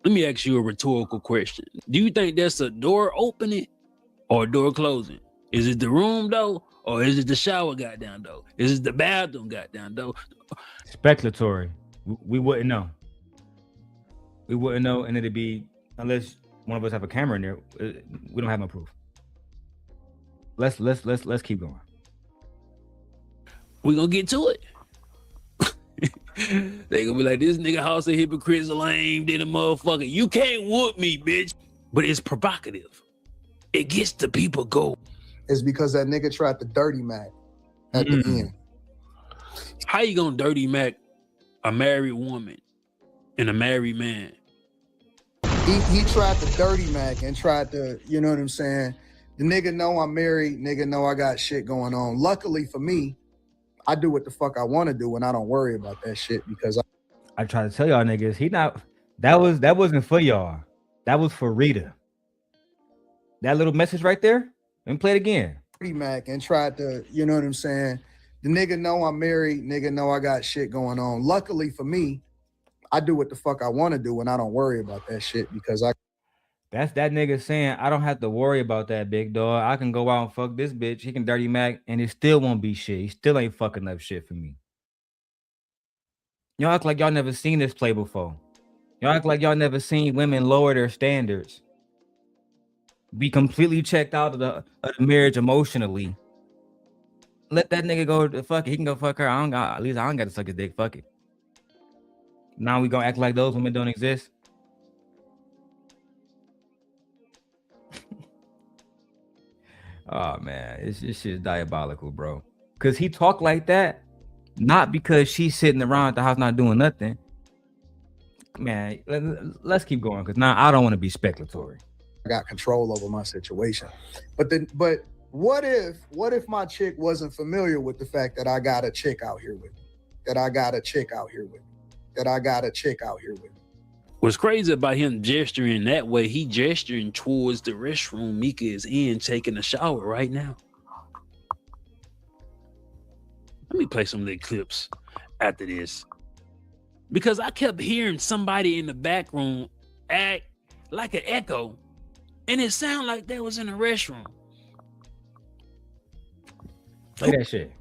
Let me ask you a rhetorical question. Do you think that's a door opening or a door closing? Is it the room though? Or is it the shower goddamn though? Is it the bathroom goddamn though? Speculatory. We wouldn't know. We wouldn't know, and it'd be, unless one of us have a camera in there, we don't have no proof. Let's keep going. We're gonna get to it. They gonna be like, this nigga House of Hypocrites lame, did a motherfucker. You can't whoop me, bitch. But it's provocative. It gets the people go. It's because that nigga tried to dirty Mac at the end. How you gonna dirty Mac a married woman and a married man? He tried to dirty Mac and tried to, you know what I'm saying? The nigga know I'm married, nigga know I got shit going on. Luckily for me, I do what the fuck I want to do and I don't worry about that shit because I try to tell y'all niggas, that wasn't for y'all. That was for Rita. That little message right there, let me play it again. Dirty Mac and tried to, you know what I'm saying? The nigga know I'm married, nigga know I got shit going on. Luckily for me, I do what the fuck I want to do and I don't worry about that shit because That's that nigga saying, I don't have to worry about that, big dog. I can go out and fuck this bitch. He can dirty Mac and it still won't be shit. He still ain't fucking up shit for me. Y'all act like y'all never seen this play before. Y'all act like y'all never seen women lower their standards. Be completely checked out of the marriage emotionally. Let that nigga go to fuck it. He can go fuck her. At least I don't got to suck his dick. Fuck it. Now we gonna act like those women don't exist. Oh man, this shit's diabolical, bro. Cause he talk like that, not because she's sitting around at the house not doing nothing. Man, let's keep going, cause now I don't want to be speculatory. I got control over my situation. But what if my chick wasn't familiar with the fact that I got a chick out here with me? What's crazy about him gesturing that way, he gesturing towards the restroom Micca is in, taking a shower right now. Let me play some of the clips after this. Because I kept hearing somebody in the back room act like an echo. And it sounded like they was in a restroom. Play that shit.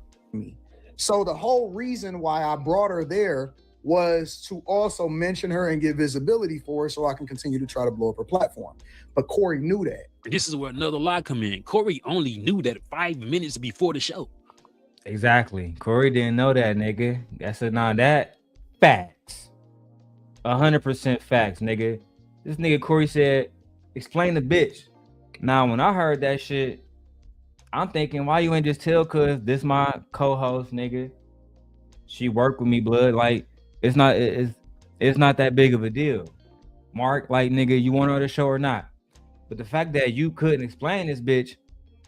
So the whole reason why I brought her there was to also mention her and get visibility for her so I can continue to try to blow up her platform. But Corey knew that. This is where another lie come in. Corey only knew that 5 minutes before the show. Exactly. Corey didn't know that, nigga. That's that facts. 100% facts, nigga. This nigga Corey said, explain the bitch. Now, when I heard that shit, I'm thinking, why you ain't just tell cuz this my co-host, nigga. She worked with me, blood. Like, it's not that big of a deal. Mark, like, nigga, you want her to show or not? But the fact that you couldn't explain this bitch,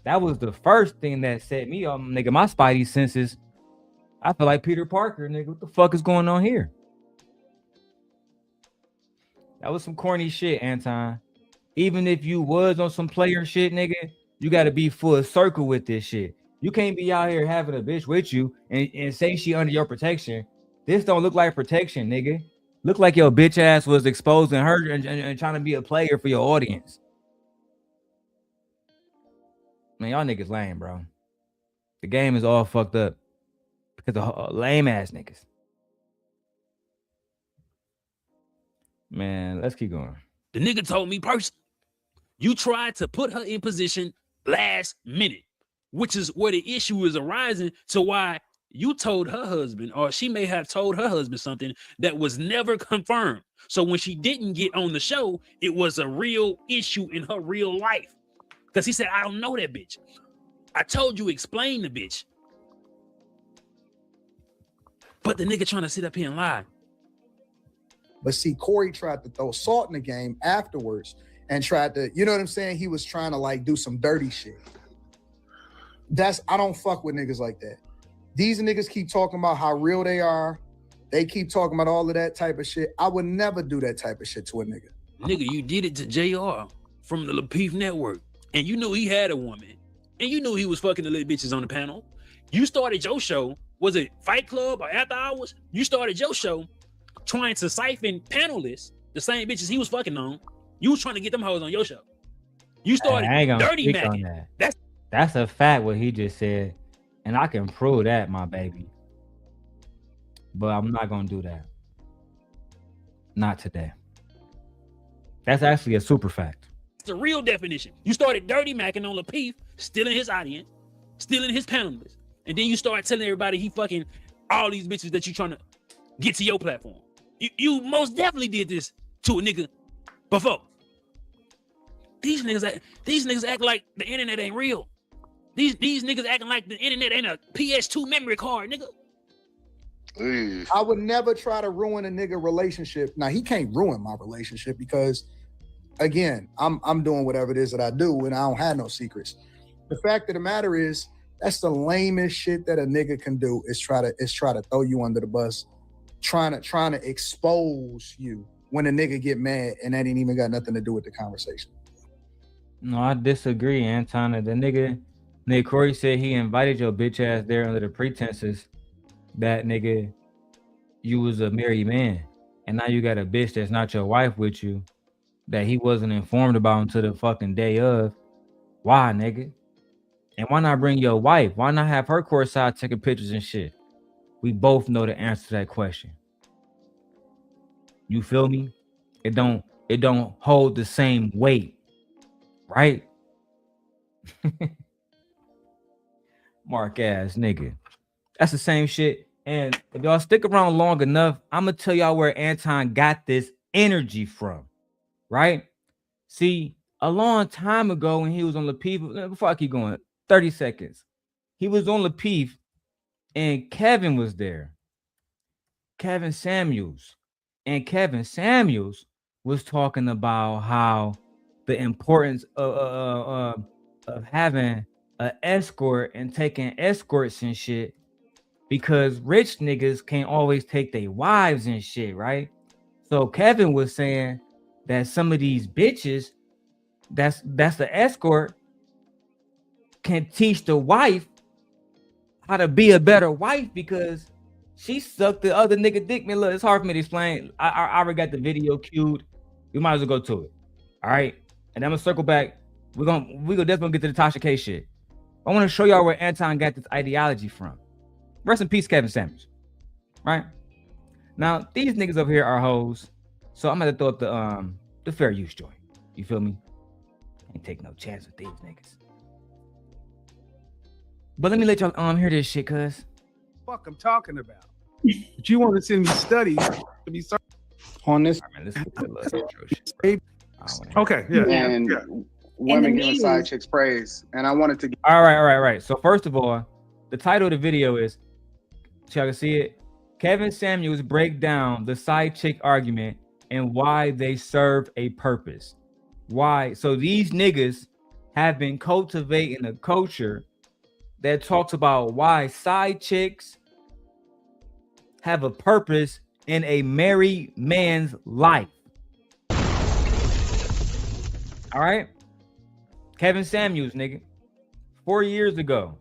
that was the first thing that set me on, nigga. My spidey senses. I feel like Peter Parker, nigga. What the fuck is going on here? That was some corny shit, Anton. Even if you was on some player shit, nigga, you got to be full circle with this shit. You can't be out here having a bitch with you and say she under your protection. This don't look like protection, nigga. Look like your bitch ass was exposing her and trying to be a player for your audience. Man, y'all niggas lame, bro. The game is all fucked up because of lame ass niggas. Man, let's keep going. The nigga told me personally, you tried to put her in position last minute, which is where the issue is arising to why you told her husband, or she may have told her husband something that was never confirmed. So when she didn't get on the show, it was a real issue in her real life. Because he said, I don't know that bitch. I told you, explain the bitch. But the nigga trying to sit up here and lie. But see, Corey tried to throw salt in the game afterwards and tried to, you know what I'm saying? He was trying to like do some dirty shit. I don't fuck with niggas like that. These niggas keep talking about how real they are. They keep talking about all of that type of shit. I would never do that type of shit to a nigga. Nigga, you did it to JR from the Lapeef Network. And you knew he had a woman. And you knew he was fucking the little bitches on the panel. You started your show. Was it Fight Club or After Hours? You started your show trying to siphon panelists, the same bitches he was fucking on. You was trying to get them hoes on your show. You started dirty macking. That's a fact what he just said. And I can prove that, my baby. But I'm not gonna do that. Not today. That's actually a super fact. It's the real definition. You started dirty macking on Lapeef, stealing his audience, stealing his panelists. And then you start telling everybody he fucking all these bitches that you trying to get to your platform. You most definitely did this to a nigga before. These niggas act like the internet ain't real. These niggas acting like the internet ain't a PS2 memory card, nigga. I would never try to ruin a nigga relationship. Now, he can't ruin my relationship because, again, I'm doing whatever it is that I do and I don't have no secrets. The fact of the matter is, that's the lamest shit that a nigga can do is try to throw you under the bus, trying to expose you when a nigga get mad and that ain't even got nothing to do with the conversation. No, I disagree, Anton. The nigga Corey said he invited your bitch ass there under the pretenses that nigga you was a married man, and now you got a bitch that's not your wife with you that he wasn't informed about until the fucking day of. Why, nigga? And why not bring your wife? Why not have her courtside taking pictures and shit? We both know the answer to that question. You feel me? It don't hold the same weight, right? Mark ass nigga. That's the same shit. And if y'all stick around long enough, I'm gonna tell y'all where Anton got this energy from, right? See, a long time ago when he was on Lapeef, before I keep going, 30 seconds. He was on Lapeef and Kevin was there. Kevin Samuels. And Kevin Samuels was talking about how the importance of having an escort and taking escorts and shit, because rich niggas can't always take their wives and shit, right? So Kevin was saying that some of these bitches that's the escort can teach the wife how to be a better wife because she sucked the other nigga dick. Man, look, it's hard for me to explain. I already got the video queued. We might as well go to it. All right. And I'm gonna circle back. We're gonna definitely get to the TashaK shit. I want to show y'all where Anton got this ideology from. Rest in peace, Kevin Samuels. Right? Now, these niggas over here are hoes. So I'm gonna throw up the fair use joint. You feel me? Ain't take no chance with these niggas. But let me let y'all hear this shit, cuz. Fuck I'm talking about. But you want to send me studies to be on this. Right, man, let's get to the little intro shit. Okay, yeah. And yeah. women giving side chicks praise. And I wanted to get all right. So first of all, the title of the video is, y'all can see it. Kevin Samuels break down the side chick argument and why they serve a purpose. Why? So these niggas have been cultivating a culture that talks about why side chicks have a purpose in a married man's life. All right? Kevin Samuels, nigga. 4 years ago,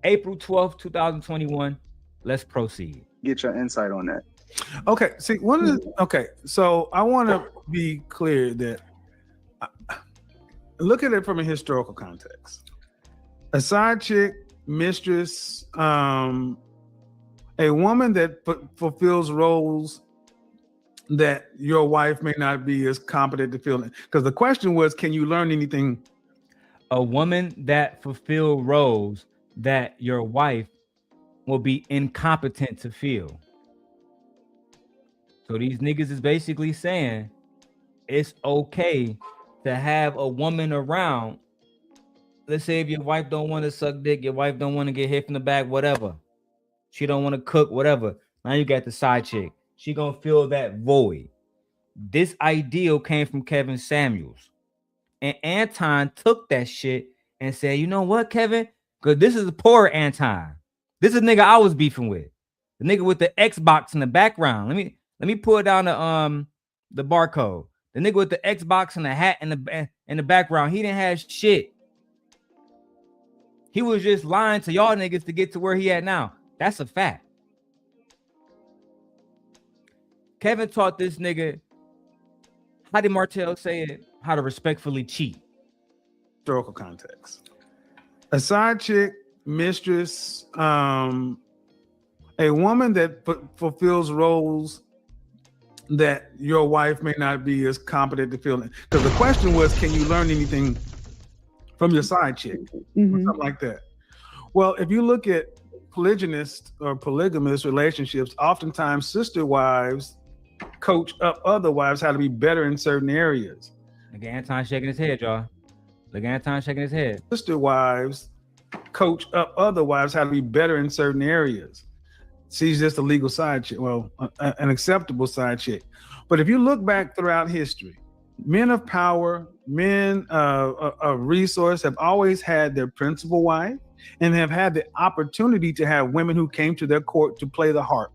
April 12th, 2021. Let's proceed. Get your insight on that. Okay, see, so I want to be clear that look at it from a historical context. A side chick, mistress, a woman that fulfills roles that your wife may not be as competent to fill in. Because the question was, can you learn anything? A woman that fulfill roles that your wife will be incompetent to fill. So these niggas is basically saying it's okay to have a woman around. Let's say if your wife don't want to suck dick, your wife don't want to get hit from the back, whatever. She don't want to cook, whatever. Now you got the side chick. She gonna fill that void. This ideal came from Kevin Samuels. And Anton took that shit and said, you know what, Kevin? Because this is a poor Anton. This is a nigga I was beefing with. The nigga with the Xbox in the background. Let me pull down the barcode. The nigga with the Xbox and the hat in the background. He didn't have shit. He was just lying to y'all niggas to get to where he at now. That's a fact. Kevin taught this nigga, how did Martell say it? How to respectfully cheat. Historical context. A side chick, mistress, a woman that fulfills roles that your wife may not be as competent to fill in. Because the question was, can you learn anything from your side chick? Something like that. Well, if you look at polygynist or polygamous relationships, oftentimes sister wives coach up other wives how to be better in certain areas. Look at Anton shaking his head, y'all. Look at Anton shaking his head. Sister wives coach up other wives how to be better in certain areas. She's just a legal side chick, well, an acceptable side chick. But if you look back throughout history, men of power, men of resource have always had their principal wife and have had the opportunity to have women who came to their court to play the harp,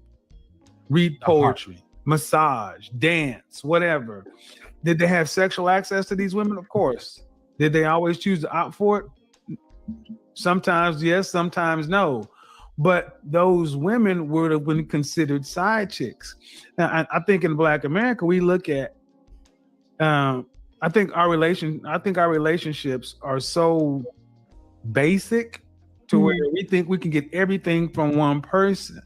read poetry, massage, dance, whatever. Did they have sexual access to these women? Of course. Did they always choose to opt for it? Sometimes yes, sometimes no. But those women would have been considered side chicks. Now, I think in Black America, we look at, I think our relationships are so basic to where we think we can get everything from one person.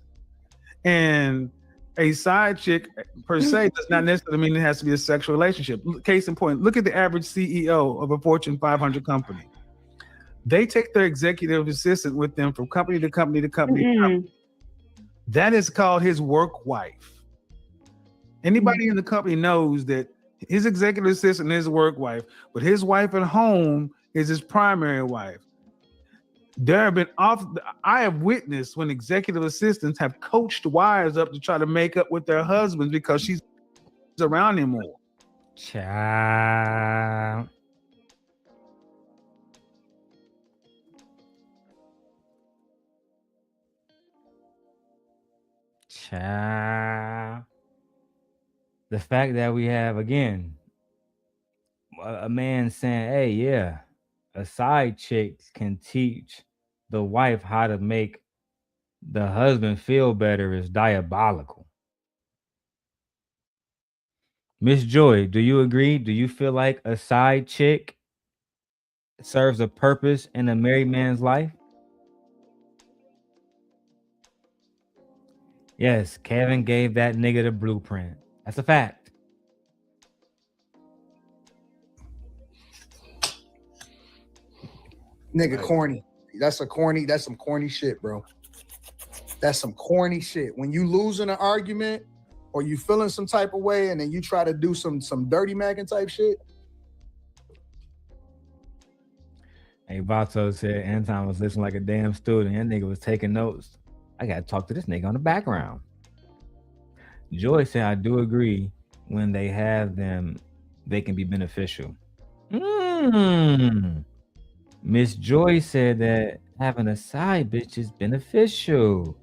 And a side chick per se does not necessarily mean it has to be a sexual relationship. Case in point, look at the average CEO of a Fortune 500 company. They take their executive assistant with them from company to company to company to company. That is called his work wife. Anybody in the company knows that his executive assistant is his work wife, but his wife at home is his primary wife. I have witnessed when executive assistants have coached wives up to try to make up with their husbands because she's around him more. Child. The fact that we have, again, a man saying, hey, yeah, a side chick can teach the wife how to make the husband feel better is diabolical. Miss Joy, do you agree? Do you feel like a side chick serves a purpose in a married man's life? Yes, Kevin gave that nigga the blueprint. That's a fact. Nigga, corny. That's some corny shit, bro. That's some corny shit. When you losing an argument or you feeling some type of way and then you try to do some dirty macking type shit. Hey, Vato said Anton was listening like a damn student. That nigga was taking notes. I gotta talk to this nigga on the background. Joy said, I do agree. When they have them, they can be beneficial. Miss Joy said that having a side bitch is beneficial.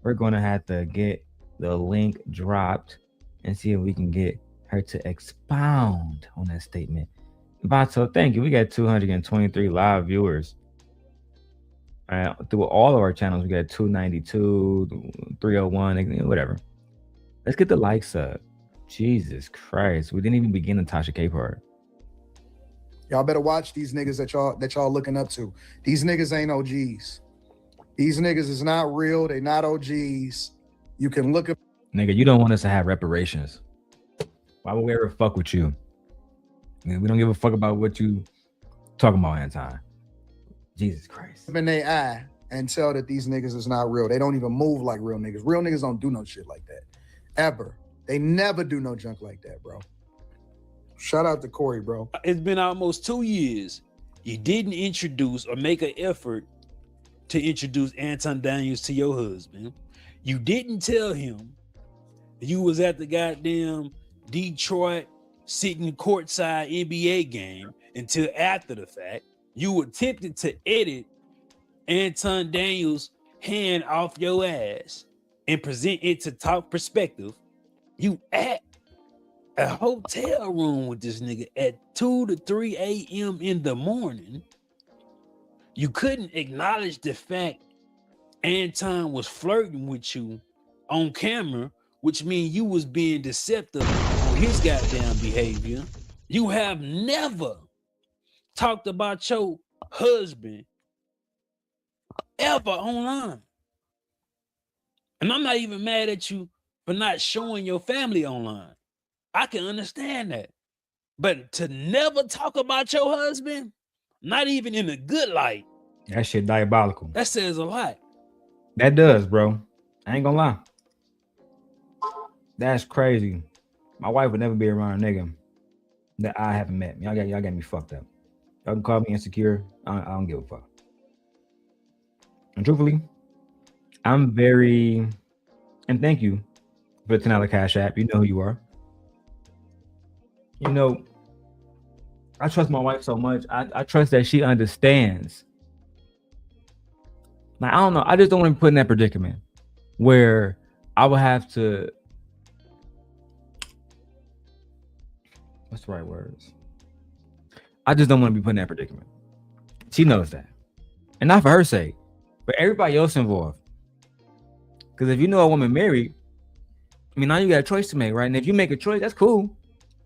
We're gonna have to get the link dropped and see if we can get her to expound on that statement. Vato, thank you. We got 223 live viewers. Through all of our channels, we got 292, 301, whatever. Let's get the likes up. Jesus Christ. We didn't even begin the TashaK part. Y'all better watch these niggas that y'all looking up to. These niggas ain't OGs. These niggas is not real. They not OGs. You can look up. Nigga, you don't want us to have reparations. Why would we ever fuck with you? We don't give a fuck about what you talking about, Anton. Jesus Christ. In their eye and tell that these niggas is not real. They don't even move like real niggas. Real niggas don't do no shit like that. Ever. They never do no junk like that, bro. Shout out to Corey, bro. It's been almost 2 years. You didn't introduce or make an effort to introduce Anton Daniels to your husband. You didn't tell him you was at the goddamn Detroit sitting courtside NBA game until after the fact. You attempted to edit Anton Daniels' hand off your ass and present it to Talk Perspective. You at a hotel room with this nigga at 2 to 3 a.m. in the morning. You couldn't acknowledge the fact Anton was flirting with you on camera, which means you was being deceptive on his goddamn behavior. You have never talked about your husband ever online. And I'm not even mad at you for not showing your family online. I can understand that. But to never talk about your husband, not even in a good light, that shit diabolical. That says a lot. That does, bro. I ain't gonna lie. That's crazy. My wife would never be around a nigga that I haven't met. Y'all got me fucked up. Y'all can call me insecure. I don't give a fuck. And truthfully, I'm very, and thank you for the $10 Cash App. You know who you are. You know, I trust my wife so much. I trust that she understands. Like, I don't know. I just don't want to be put in that predicament where I would have to, what's the right words? I just don't want to be put in that predicament. She knows that. And not for her sake, but everybody else involved. Because if you know a woman married, I mean, now you got a choice to make, right? And if you make a choice, that's cool.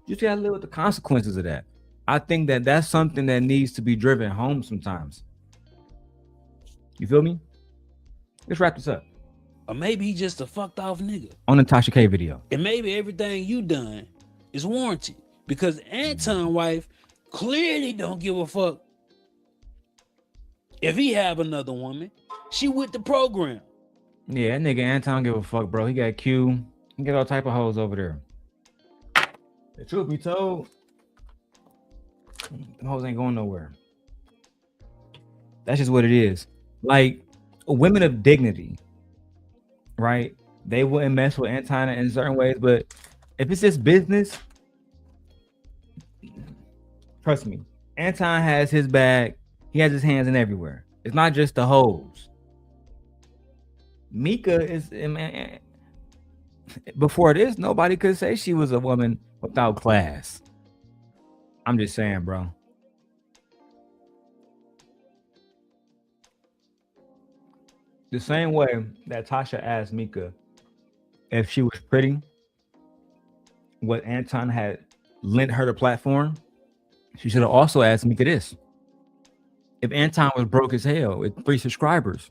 You just gotta live with the consequences of that. I think that that's something that needs to be driven home sometimes. You feel me? Let's wrap this up. Or maybe he just a fucked off nigga. On the TashaK video. And maybe everything you done is warranted. Because Anton's wife clearly don't give a fuck if he have another woman. She with the program. Yeah, that nigga Anton give a fuck, bro. He got Q. He got all type of hoes over there. The truth be told, the hoes ain't going nowhere. That's just what it is. Like, women of dignity, right? They wouldn't mess with Anton in certain ways, but if it's just business, trust me, Anton has his bag. He has his hands in everywhere. It's not just the hoes. Micca is, man, before this, nobody could say she was a woman without class. I'm just saying, bro. the same way that Tasha asked Micca if she was pretty, what Anton had lent her the platform, she should have also asked Micca this. If Anton was broke as hell with 3 subscribers,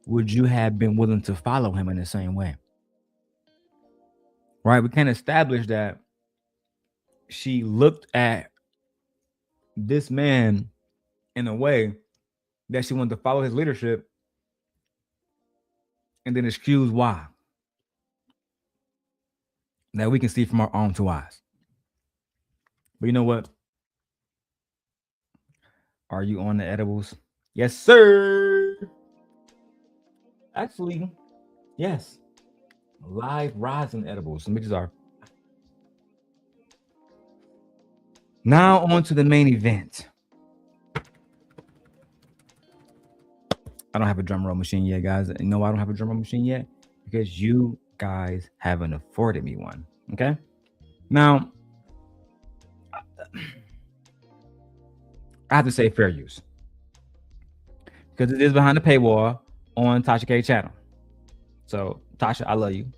would you have been willing to follow him in the same way? Right? We can't establish that she looked at this man in a way that she wanted to follow his leadership and then excuse why. That we can see from our own 2 eyes. But you know what? Are you on the edibles? Yes, sir. Actually, yes. Live rising edibles. Some bitches are. Now on to the main event. I don't have a drum roll machine yet, guys. No, I don't have a drum roll machine yet because you guys haven't afforded me one. Okay. Now, I have to say fair use because it is behind the paywall on TashaK channel. So, Tasha, I love you.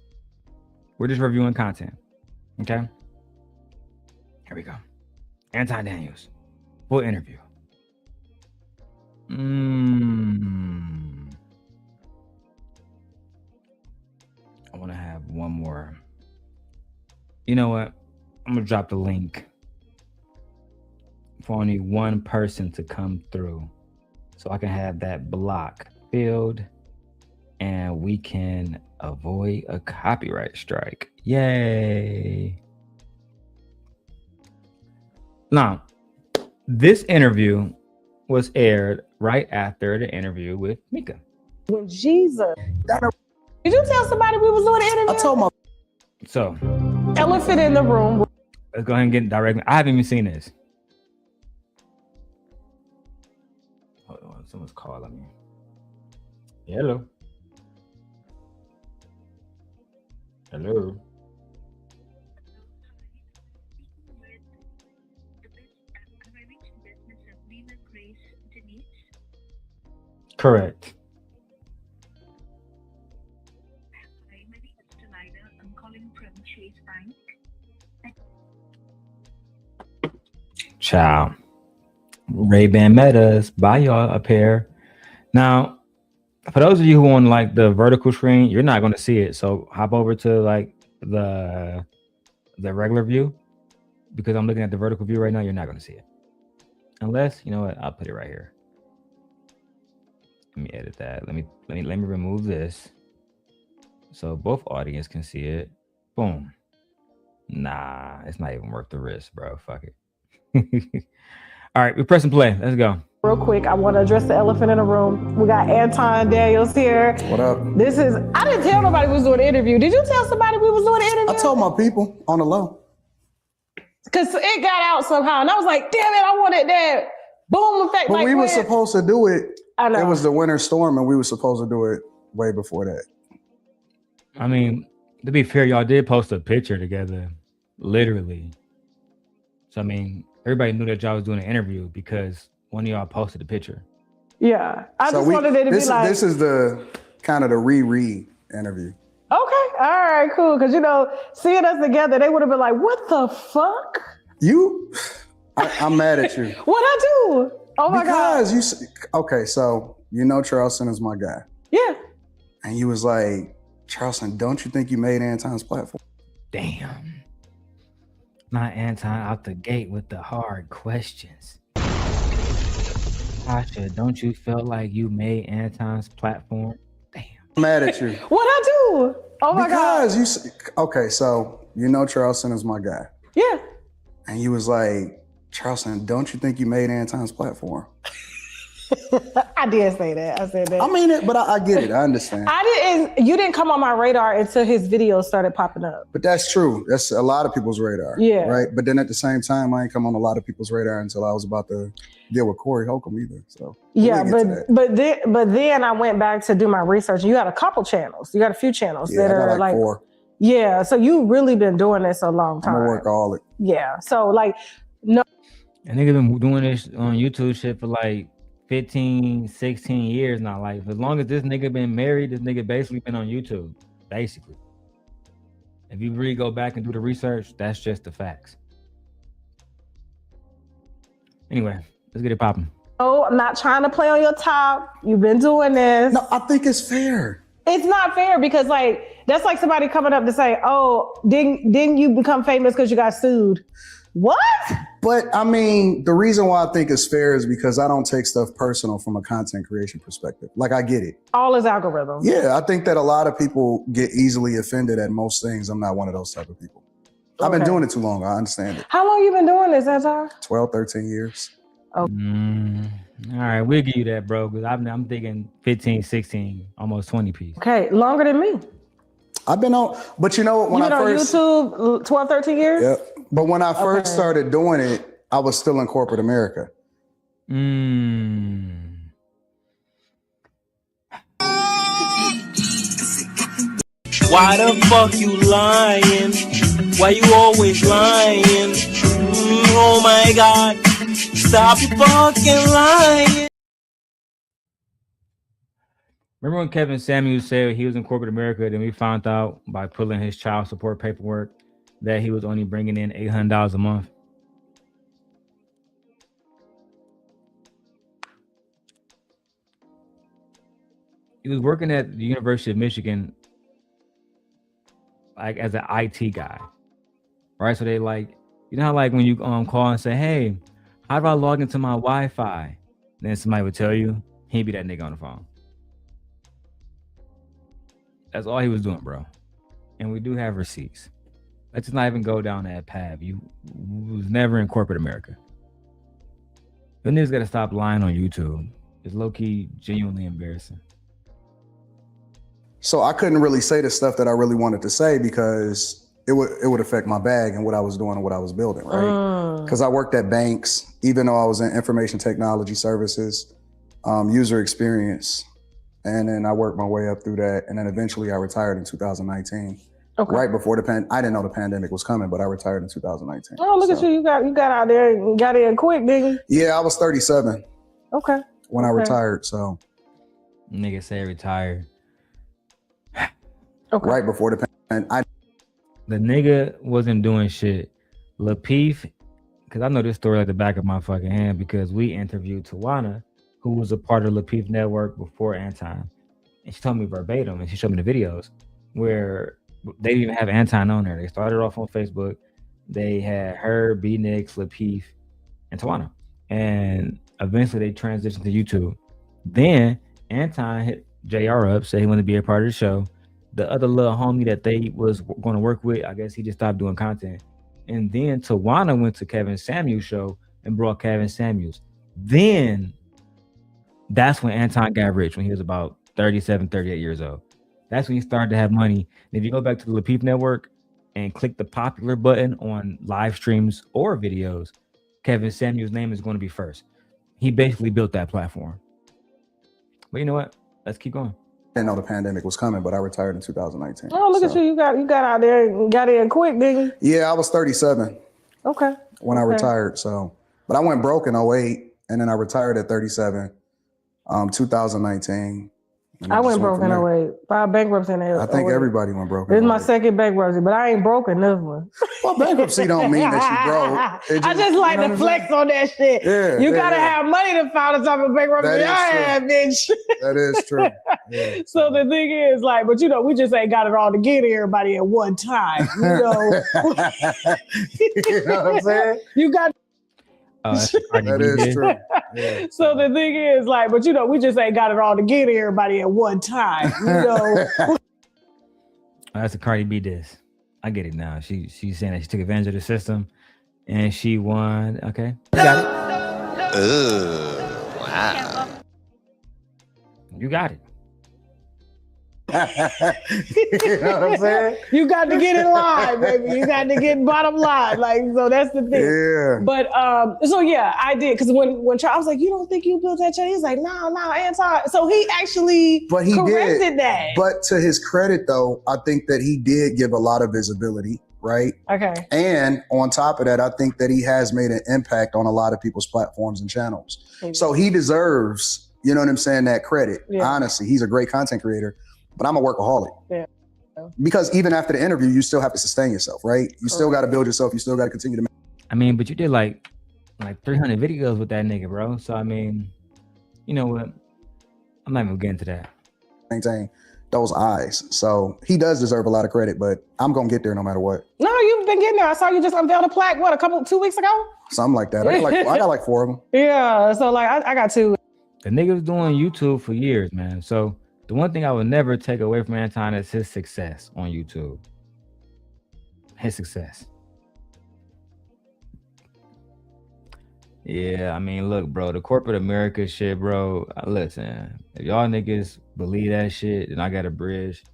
We're just reviewing content. Okay. Here we go. Anton Daniels, full interview. I want to have one more. You know what? I'm gonna drop the link for only one person to come through, so I can have that block filled, and we can avoid a copyright strike. Yay! Now, this interview was aired right after the interview with Micca. When Jesus. Did you tell somebody we was doing the interview? I told my. So, Elephant in the room. let's go ahead and get directly. I haven't even seen this. Hold on, someone's calling me. Hello. Hello. Correct. I'm calling from Chase Bank. Ciao. Ray-Ban Metas. Buy y'all a pair. Now, for those of you who on like the vertical screen, you're not going to see it. So hop over to like the regular view because I'm looking at the vertical view right now. You're not going to see it. Unless, you know what? I'll put it right here. Let me edit that. Let me remove this so both audience can see it. Boom. Nah, it's not even worth the risk, bro. Fuck it. All right, we're pressing play. Let's go. Real quick, I want to address the elephant in the room. We got Anton Daniels here. What up? I didn't tell nobody we was doing the interview. Did you tell somebody we was doing the interview? I told my people on the low. Because it got out somehow. And I was like, damn it, I wanted that boom effect. But like we were supposed to do it. I know. It was the winter storm and we were supposed to do it way before that. I mean, to be fair, y'all did post a picture together, literally. So, I mean, everybody knew that y'all was doing an interview because one of y'all posted the picture. Yeah. I just wanted it to be like. This is the kind of the reread interview. Okay. All right, cool. Because, seeing us together, they would have been like, what the fuck? I'm mad at you. What'd I do? Oh my God. Because okay, so Charleston is my guy. Yeah. And you was like, Charleston, don't you think you made Anton's platform? Damn. Not Anton out the gate with the hard questions. Tasha, don't you feel like you made Anton's platform? Damn. I'm mad at you. What'd I do? Oh my God. Because okay, so Charleston is my guy. Yeah. And you was like, Charleston, don't you think you made Anton's platform? I did say that. I said that. I mean it, but I get it. I understand. You didn't come on my radar until his videos started popping up. But that's true. That's a lot of people's radar. Yeah. Right. But then at the same time, I ain't come on a lot of people's radar until I was about to deal with Corey Holcomb either. So yeah, but then I went back to do my research. You got a couple channels. You got a few channels that are like 4. Yeah. So you really been doing this a long time. I'm a workaholic. Yeah. So no. And nigga been doing this on YouTube shit for like 15, 16 years now. Like, as long as this nigga been married, this nigga basically been on YouTube. Basically. If you really go back and do the research, that's just the facts. Anyway, let's get it popping. Oh, I'm not trying to play on your top. You've been doing this. No, I think it's fair. It's not fair because like that's like somebody coming up to say, "Oh, didn't you become famous because you got sued?" What? But I mean, the reason why I think it's fair is because I don't take stuff personal from a content creation perspective. Like, I get it. All is algorithm. Yeah, I think that a lot of people get easily offended at most things. I'm not one of those type of people. Okay. I've been doing it too long. I understand it. How long you been doing this, Anton? 12, 13 years. Oh. All right, we'll give you that, bro. Because I'm thinking 15, 16, almost 20 piece. Okay, longer than me. I've been on, but you know what? When you been on YouTube 12, 13 years? Yeah. But when I first started doing it, I was still in corporate America. Why the fuck you lying? Why you always lying? Oh my God. Stop fucking lying. Remember when Kevin Samuels said he was in corporate America, then we found out by pulling his child support paperwork that he was only bringing in $800 a month? He was working at the University of Michigan like as an IT guy, right? So they like, you know how like when you call and say, "Hey, how do I log into my Wi-Fi?" Then somebody would tell you, he'd be that nigga on the phone. That's all he was doing, bro. And we do have receipts. Let's just not even go down that path. You was never in corporate America. You niggas gotta stop lying on YouTube. It's low-key genuinely embarrassing. So I couldn't really say the stuff that I really wanted to say because it would affect my bag and what I was doing and what I was building, right? Because I worked at banks, even though I was in information technology services, user experience, and then I worked my way up through that, and then eventually I retired in 2019. Okay. Right before I didn't know the pandemic was coming, but I retired in 2019. Oh, look at you! You got out there and got in quick, didn't you? Yeah, I was 37. Okay. When I retired, so. Nigga say retired. Okay. Right before the pandemic. The nigga wasn't doing shit. Lapeef, because I know this story like the back of my fucking hand because we interviewed Tawana, who was a part of Lapeef Network before Anton. And she told me verbatim, and she showed me the videos where they didn't even have Anton on there. They started off on Facebook. They had her, B-Nix, Lapeef, and Tawana. And eventually they transitioned to YouTube. Then Anton hit JR up, said he wanted to be a part of the show. The other little homie that they was going to work with, I guess he just stopped doing content. And then Tawana went to Kevin Samuels' show and brought Kevin Samuels. Then that's when Anton got rich, when he was about 37, 38 years old. That's when he started to have money. And if you go back to the Lapeef Network and click the popular button on live streams or videos, Kevin Samuels' name is going to be first. He basically built that platform. But you know what? Let's keep going. I didn't know the pandemic was coming, but I retired in 2019. Oh, look at you! You got out there and got in quick, didn't you? Yeah, I was 37. Okay. When I retired, so. But I went broke in 08, and then I retired at 37, 2019. I went broke in 08. 5 bankruptcy in 08. I think everybody went broke. This is my second bankruptcy, but I ain't broke in this one. Well, bankruptcy don't mean that you broke. I just like to flex on that shit. Yeah, you gotta have money to file the type of bankruptcy I had, bitch. That is true. Yeah. So the thing is, like, but you know, we just ain't got it all to get everybody at one time. You know, you know what I'm saying? You got. That is true. Yeah. So the thing is, like, but you know, we just ain't got it all to get everybody at one time. You know. That's a Cardi B diss. I get it now. She's saying that she took advantage of the system and she won. Okay, you got it. Wow. You got it. You know what I'm saying? You got to get in line, baby. You got to get bottom line. Like, so that's the thing. Yeah. But so yeah, I did. Because when Charles was like, "You don't think you built that chain?" He's like, no, Anton. So he actually corrected that. But to his credit though, I think that he did give a lot of visibility, right? Okay. And on top of that, I think that he has made an impact on a lot of people's platforms and channels. So he deserves, you know what I'm saying, that credit. Yeah. Honestly, he's a great content creator, but I'm a workaholic. Yeah. Because even after the interview, you still have to sustain yourself, right? You still got to build yourself. You still got to continue to. I mean, but you did like 300 videos with that nigga, bro. So I mean, you know what? I'm not even getting to that. Maintain those eyes. So he does deserve a lot of credit, but I'm gonna get there no matter what. No, you've been getting there. I saw you just unveiled a plaque. What, 2 weeks ago? Something like that. I got like 4 of them. Yeah. So like I got 2. The nigga was doing YouTube for years, man. So the one thing I would never take away from Anton is his success on YouTube. His success. Yeah, I mean, look, bro, the corporate America shit, bro. Listen, if y'all niggas believe that shit, then I got a bridge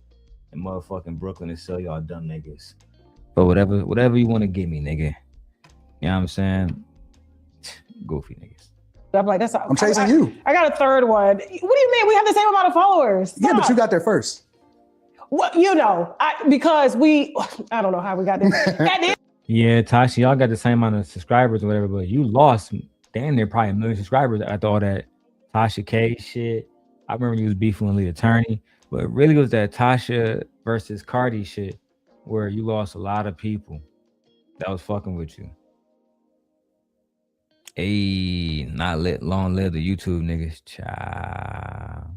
in motherfucking Brooklyn to sell y'all dumb niggas. But whatever you want to give me, nigga. You know what I'm saying? Goofy niggas. I'm like, I'm chasing you. I got a third one. What do you mean? We have the same amount of followers. Stop. Yeah, but you got there first. Well, you know, because I don't know how we got there. Yeah, Tasha, y'all got the same amount of subscribers or whatever, but you lost damn near probably 1 million subscribers after all that Tasha K shit. I remember you was beefing with the attorney, but it really was that Tasha versus Cardi shit where you lost a lot of people that was fucking with you. Hey, long live the YouTube niggas. Child.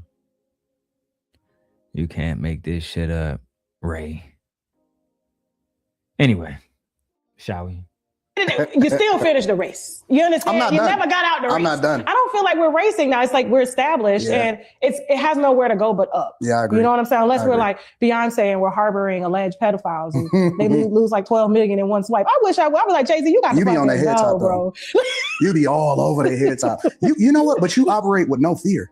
You can't make this shit up, Ray. Anyway. Shall we? You still finished the race. You understand? You never got out the race. I'm not done. I don't feel like we're racing now. It's like we're established and it has nowhere to go but up. Yeah, I agree. You know what I'm saying? Unless we're like Beyonce and we're harboring alleged pedophiles and they lose like 12 million in one swipe. I wish I was like, Jay-Z, you got to be on their head top, bro. You be all over their head top. You know what? But you operate with no fear.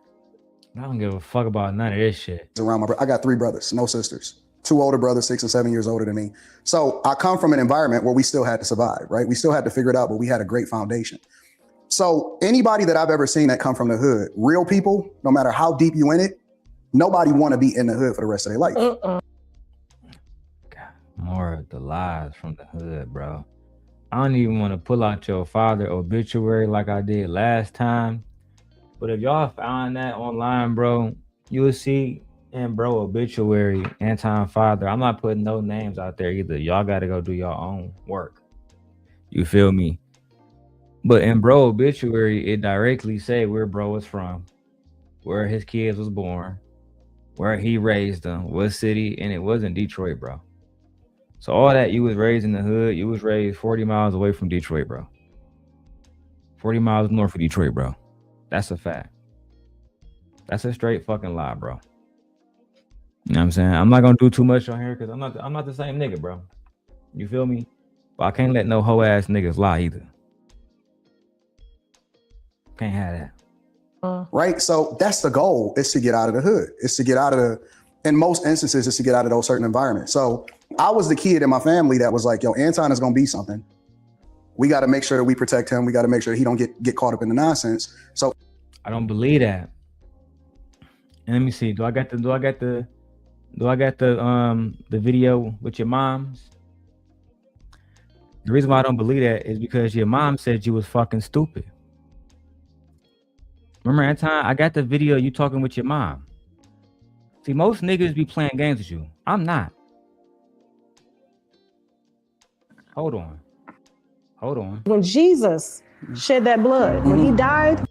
I don't give a fuck about none of this shit. I got 3 brothers, no sisters. 2 older brothers, 6 and 7 years older than me. So I come from an environment where we still had to survive, right? We still had to figure it out, but we had a great foundation. So anybody that I've ever seen that come from the hood, real people, no matter how deep you in it, nobody want to be in the hood for the rest of their life. God, more of the lies from the hood, bro. I don't even want to pull out your father obituary like I did last time. But if y'all found that online, bro, you will see and bro obituary, Anton father. I'm not putting no names out there either. Y'all got to go do your own work. You feel me? But in bro obituary, it directly say where bro was from, where his kids was born, where he raised them, what city, and it wasn't Detroit, bro. So all that, you was raised in the hood. You was raised 40 miles away from Detroit, bro. 40 miles north of Detroit, bro. That's a fact. That's a straight fucking lie, bro. You know what I'm saying? I'm not gonna do too much on here because I'm not the same nigga, bro. You feel me? But I can't let no hoe ass niggas lie either. Can't have that. Right? So that's the goal, is to get out of the hood. It's to get out of in most instances, it's to get out of those certain environments. So I was the kid in my family that was like, yo, Anton is gonna be something. We got to make sure that we protect him. We got to make sure he don't get caught up in the nonsense. So I don't believe that. And let me see. Do I got the video with your moms? The reason why I don't believe that is because your mom said you was fucking stupid. Remember, Anton, I got the video you talking with your mom. See, most niggas be playing games with you. I'm not. Hold on. When Jesus shed that blood, when he died.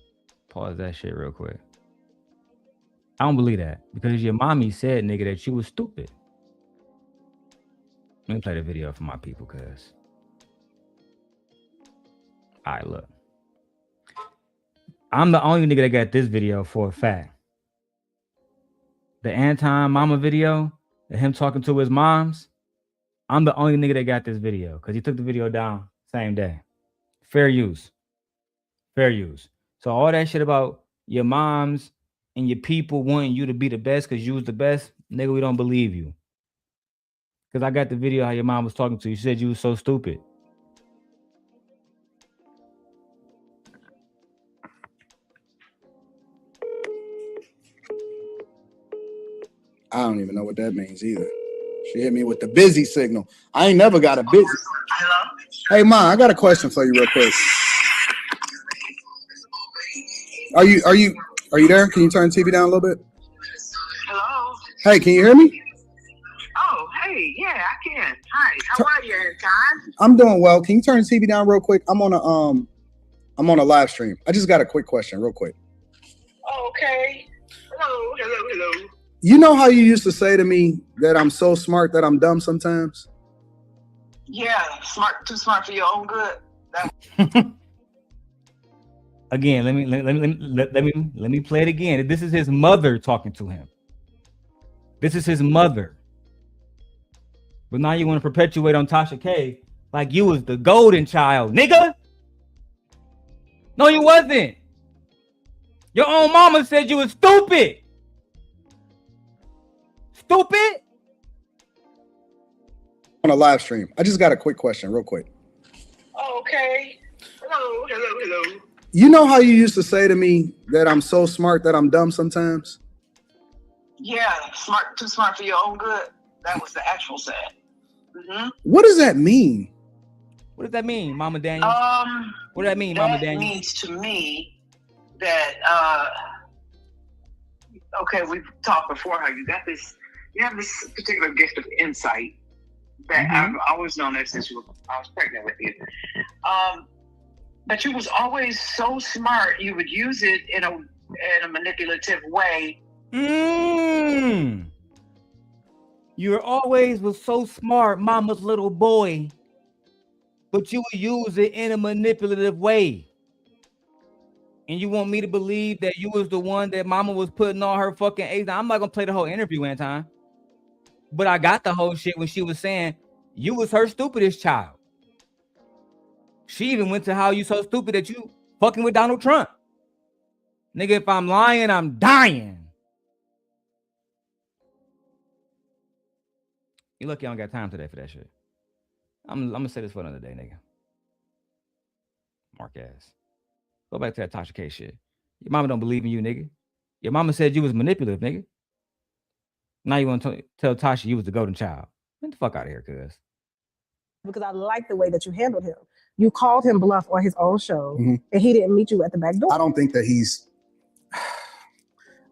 Pause that shit real quick. I don't believe that because your mommy said, nigga, that you was stupid. Let me play the video for my people, cuz. All right, look. I'm the only nigga that got this video for a fact. The Anton mama video, him talking to his moms, I'm the only nigga that got this video because he took the video down same day. Fair use. So all that shit about your moms and your people wanting you to be the best because you was the best, nigga, we don't believe you. Because I got the video how your mom was talking to you. She said you was so stupid. I don't even know what that means either. She hit me with the busy signal. I ain't never got a busy. Hello? Hey, Ma, I got a question for you real quick. Are you there? Can you turn the TV down a little bit? Hello? Hey, can you hear me? Oh, hey, yeah, I can. Hi, how are you, Anton? I'm doing well. Can you turn the TV down real quick? I'm on a live stream. I just got a quick question real quick. Oh, okay. Hello. You know how you used to say to me that I'm so smart that I'm dumb sometimes? Yeah, too smart for your own good. Again, let me play it again. This is his mother talking to him. This is his mother. But now you want to perpetuate on TashaK like you was the golden child, nigga. No, you wasn't. Your own mama said you was stupid. Stupid? On a live stream. I just got a quick question real quick. Oh, okay. Hello. You know how you used to say to me that I'm so smart that I'm dumb sometimes? Yeah, too smart for your own good. That was the actual saying. Mm-hmm. What does that mean? What does that mean, Mama Daniel? What does that mean, Mama Daniel? That means to me that, okay, we've talked before how you have this particular gift of insight that I've always known that since I was pregnant with you. But you was always so smart, you would use it in a manipulative way. You always was so smart, mama's little boy, but you would use it in a manipulative way. And you want me to believe that you was the one that mama was putting on her fucking eggs. Now, I'm not gonna play the whole interview, Anton, but I got the whole shit when she was saying you was her stupidest child. She even went to how you so stupid that you fucking with Donald Trump. Nigga, if I'm lying, I'm dying. You lucky I don't got time today for that shit. I'm gonna say this for another day, nigga. Mark ass. Go back to that TashaK shit. Your mama don't believe in you, nigga. Your mama said you was manipulative, nigga. Now you want to tell Tasha you was the golden child. Get the fuck out of here, cuz. Because I like the way that you handled him. You called him bluff on his own show, and he didn't meet you at the back door. I don't think that he's...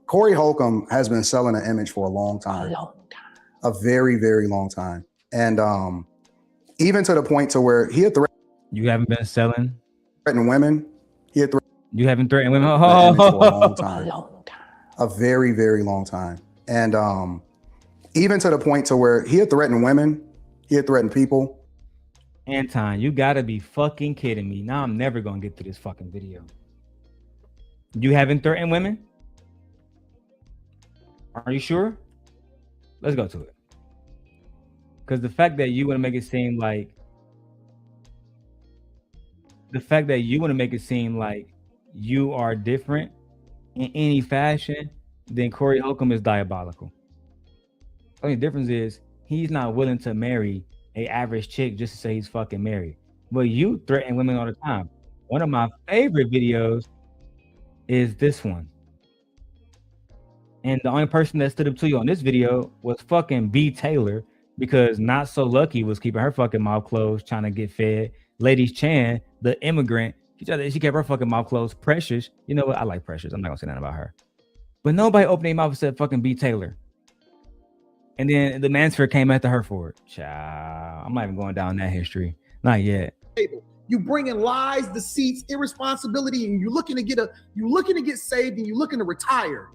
Corey Holcomb has been selling an image for a long time. A very, very long time. And even to the point to where he had threatened... You haven't been selling? Threatening women. He had You haven't threatened women? for a long time. A very, very long time. And even to the point to where he had threatened women. He had threatened people. Anton, you gotta be fucking kidding me. Now I'm never gonna get to this fucking video. You haven't threatened women? Are you sure? Let's go to it. Because the fact that you want to make it seem like you are different in any fashion, then Corey Holcomb is diabolical. The only difference is he's not willing to marry a average chick just to say he's fucking married. But you threaten women all the time. One of my favorite videos is this one. And the only person that stood up to you on this video was fucking B. Taylor, because Not So Lucky was keeping her fucking mouth closed, trying to get fed. Ladies Chan, the immigrant, she kept her fucking mouth closed. Precious, you know what? I like Precious. I'm not gonna say nothing about her. But nobody opened their mouth and said fucking B. Taylor. And then the Mansford came after her for it. Child, I'm not even going down that history. Not yet. You bring in lies, deceits, irresponsibility, and you're looking to get saved, and you're looking to retire.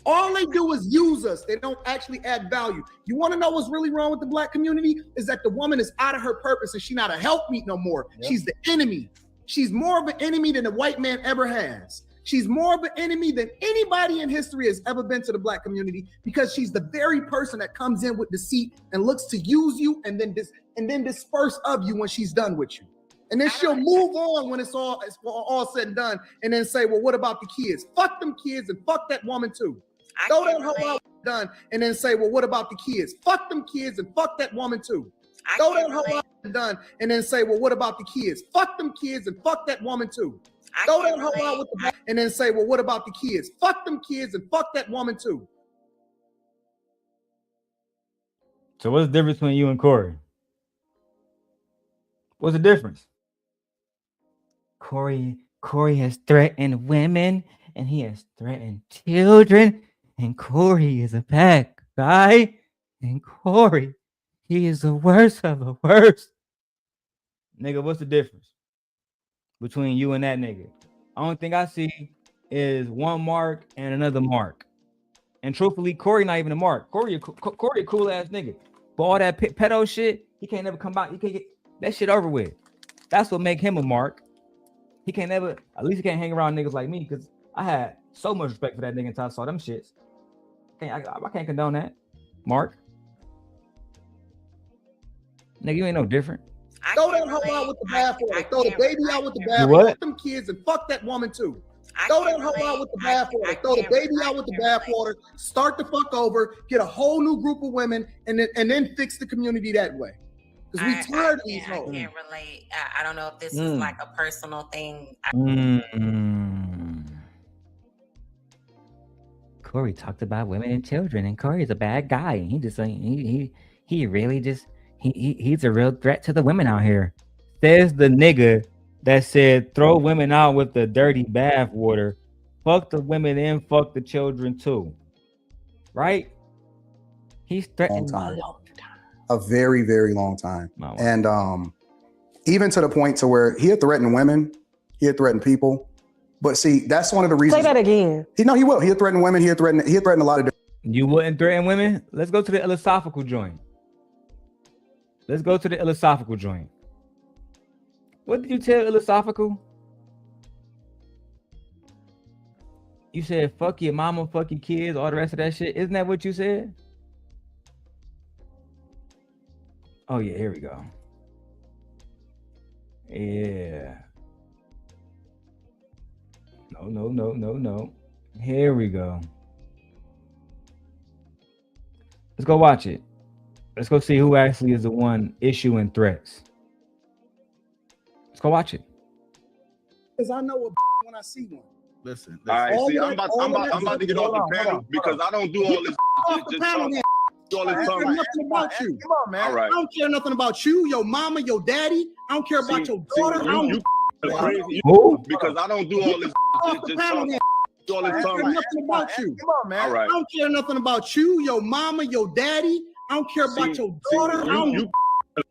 All they do is use us. They don't actually add value. You want to know what's really wrong with the black community? Is that the woman is out of her purpose and she's not a helpmeet no more. Yep. She's the enemy. She's more of an enemy than a white man ever has. She's more of an enemy than anybody in history has ever been to the black community, because she's the very person that comes in with deceit and looks to use you and then disperse of you when she's done with you. And then she'll move on when it's all said and done, and then say, well, what about the kids? Fuck them kids and fuck that woman too. Throw that hoe out done, and then say, well, what about the kids? Fuck them kids and fuck that woman too. Throw that hoe out done, and then say, well, what about the kids? Fuck them kids and fuck that woman too. Throw that hoe out with the and then say, well, what about the kids? Fuck them kids and fuck that woman too. So what's the difference between you and Corey? What's the difference? Corey has threatened women and he has threatened children. And Corey is a bad guy. And Corey, he is the worst of the worst. Nigga, what's the difference between you and that nigga? Only thing I see is one mark and another mark. And truthfully, Corey not even a mark. Corey a cool ass nigga. But all that pedo shit, he can't never come out. He can't get that shit over with. That's what make him a mark. He can't never, at least he can't hang around niggas like me, because I had so much respect for that nigga until I saw them shits. I can't condone that. Mark. Nigga, you ain't no different. Throw that hoe out with the bathwater. Throw the baby out with the bathwater. What? Fuck them kids and fuck that woman too. Throw that hoe out with the bathwater. Throw the baby out with the bathwater. Start the fuck over. Get a whole new group of women, and then fix the community that way. Because we tired of these hoes. I can't relate. I don't know if this is like a personal thing. Corey talked about women and children, and Corey's a bad guy. And he just he really just he's a real threat to the women out here. Says the nigga that said throw women out with the dirty bath water. Fuck the women and fuck the children too. Right? He's threatening a very, very long time. And even to the point to where he had threatened women, he had threatened people. But see, that's one of the reasons. Say that again. He will. He had threatened women. He had threatened a lot of different. You wouldn't threaten women? Let's go to the philosophical joint. Let's go to the philosophical joint. What did you tell philosophical? You said fuck your mama, fuck your kids, all the rest of that shit. Isn't that what you said? Oh yeah, here we go. Yeah. No. Here we go. Let's go watch it. Let's go see who actually is the one issuing threats. Let's go watch it. Because I know when I see one. Listen. All right, see, I'm about to get off the panel because I don't do all this. Just talk. I don't care nothing about you. Come on, man. All right. I don't care nothing about you, your mama, your daddy. I don't care about your daughter. Because I don't do all this. Just talk. I don't care nothing about you. Come on, man. All right. I don't care nothing about you, your mama, your daddy. I don't care about your daughter. I don't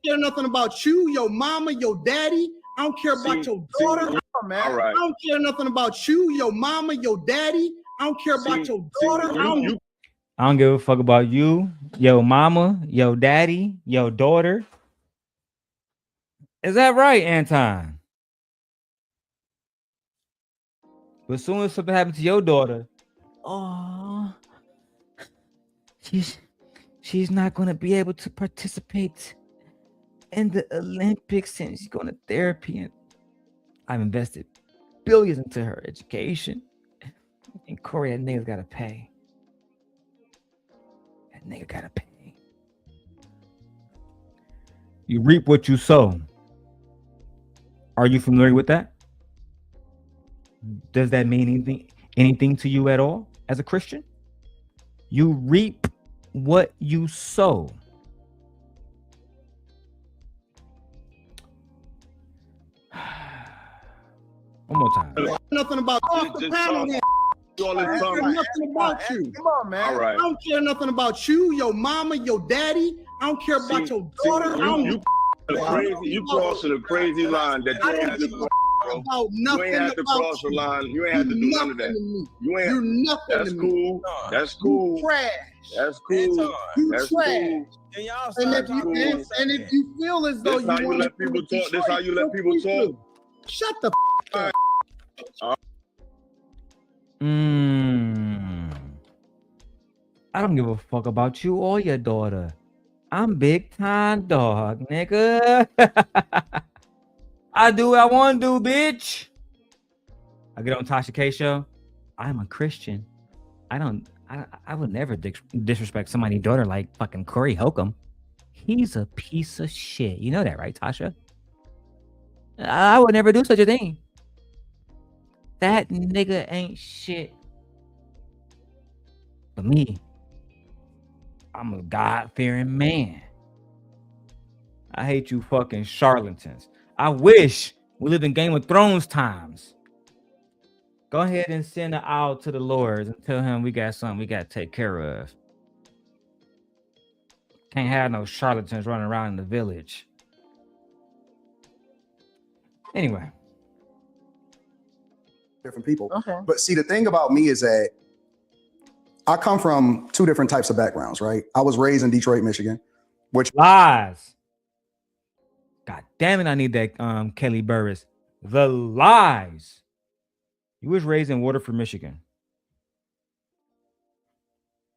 care nothing about you, your mama, your daddy. I don't care about your daughter. Come on, man. All right. I don't care nothing about you, your mama, your daddy. I don't care about your daughter. I don't give a fuck about you, your mama, your daddy, your daughter. Is that right, Anton? But as soon as something happens to your daughter, she's not going to be able to participate in the Olympics, and she's going to therapy. And I've invested billions into her education. And Corey, that nigga's got to pay. That nigga got to pay. You reap what you sow. Are you familiar with that? Does that mean anything to you at all as a Christian? You reap what you sow. One more time. Nothing about nothing about you. Come on, man. All right. I don't care nothing about you, your mama, your daddy. I don't care about your daughter. You crossing a crazy line that you ain't had to about nothing. You ain't had to cross the line. You ain't had to do none of that. You ain't. You're nothing. That's cool. That's cool. Trash. That's cool. That's cool. And if you feel as though you want to let people talk, this how you let people talk. Shut the f up. I don't give a fuck about you or your daughter. I'm big time dog, nigga. I do what I want to do, bitch. I get on TashaK show. I'm a Christian. I would never disrespect somebody's daughter like fucking Corey Holcomb. He's a piece of shit. You know that, right, Tasha? I would never do such a thing. That nigga ain't shit. But me, I'm a God-fearing man. I hate you fucking charlatans. I wish we lived in Game of Thrones times. Go ahead and send an owl to the Lord and tell him we got something we got to take care of. Can't have no charlatans running around in the village. Anyway. Different people. Okay. But see, the thing about me is that I come from two different types of backgrounds, right? I was raised in Detroit, Michigan, which lies. God damn it, I need that Kelly Burris. The lies. You was raised in Waterford, Michigan.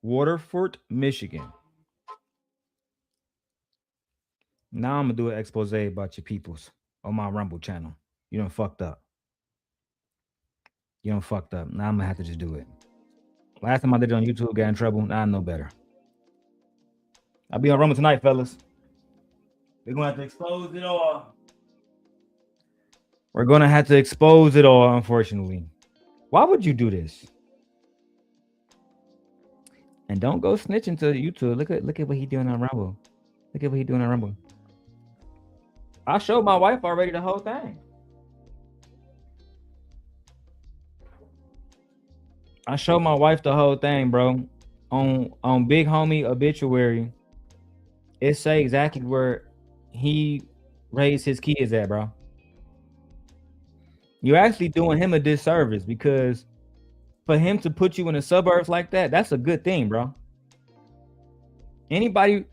Waterford, Michigan. Now I'm gonna do an expose about your peoples on my Rumble channel. You done fucked up. You done fucked up. Now I'm gonna have to just do it. Last time I did it on YouTube, got in trouble. Now I know better. I'll be on Rumble tonight, fellas. We're gonna have to expose it all. We're gonna have to expose it all, unfortunately. Why would you do this? And don't go snitching to YouTube. Look at what he doing on Rumble. Look at what he doing on Rumble. I showed my wife already the whole thing. I showed my wife the whole thing, bro. On Big Homie obituary, it say exactly where he raised his kids at, bro. You're actually doing him a disservice because for him to put you in the suburbs like that, that's a good thing, bro. Anybody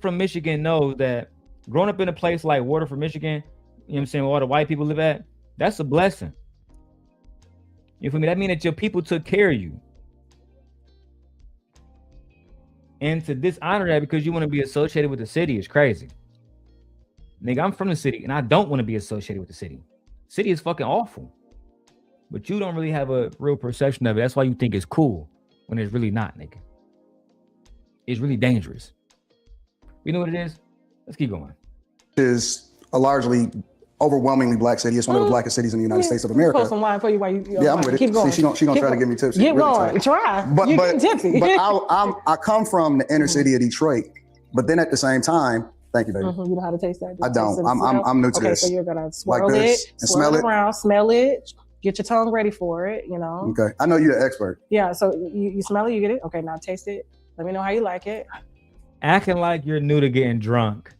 from Michigan knows that growing up in a place like Waterford, Michigan, you know what I'm saying, where all the white people live at, that's a blessing. You feel me? That means that your people took care of you. And to dishonor that because you want to be associated with the city is crazy. Nigga, I'm from the city and I don't want to be associated with the city. City is fucking awful. But you don't really have a real perception of it. That's why you think it's cool when it's really not, nigga. It's really dangerous. You know what it is? Let's keep going. Is a largely overwhelmingly black city. It's one of the blackest cities in the United States of America. Post some wine for you while you yeah, I'm with it. Keep going. See, she gonna try to get me tipsy. Keep really going. Try. But You're getting tipsy. But I come from the inner city of Detroit. But then at the same time, thank you, baby. You know how to taste that? I don't. I'm new to this. Okay, so you're gonna swirl like this it, and swirl smell it it around, smell it. Get your tongue ready for it. You know. Okay, I know you're an expert. Yeah. So you smell it, you get it. Okay, now taste it. Let me know how you like it. Acting like you're new to getting drunk.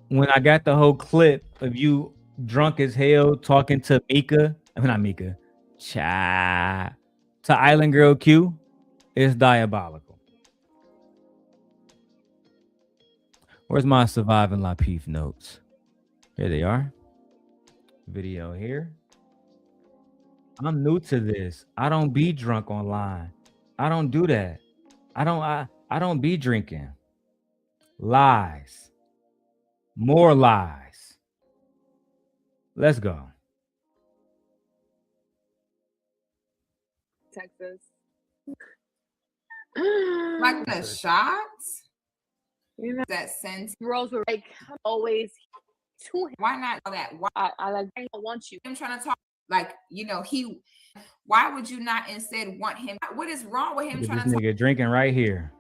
When I got the whole clip of you drunk as hell talking to Micca, I mean not Micca, to Island Girl Q, it's diabolical. Where's my surviving Lapeef notes? Here they are. Video here. I'm new to this. I don't be drunk online. I don't do that. I don't be drinking. Lies. More lies. Let's go. Texas. Like the shots? You know that sense. Girls were like always to him. Why not that? Why I like I don't want you. I'm trying to talk like, you know, why would you not instead want him? What is wrong with him Look trying at to this nigga drinking right here.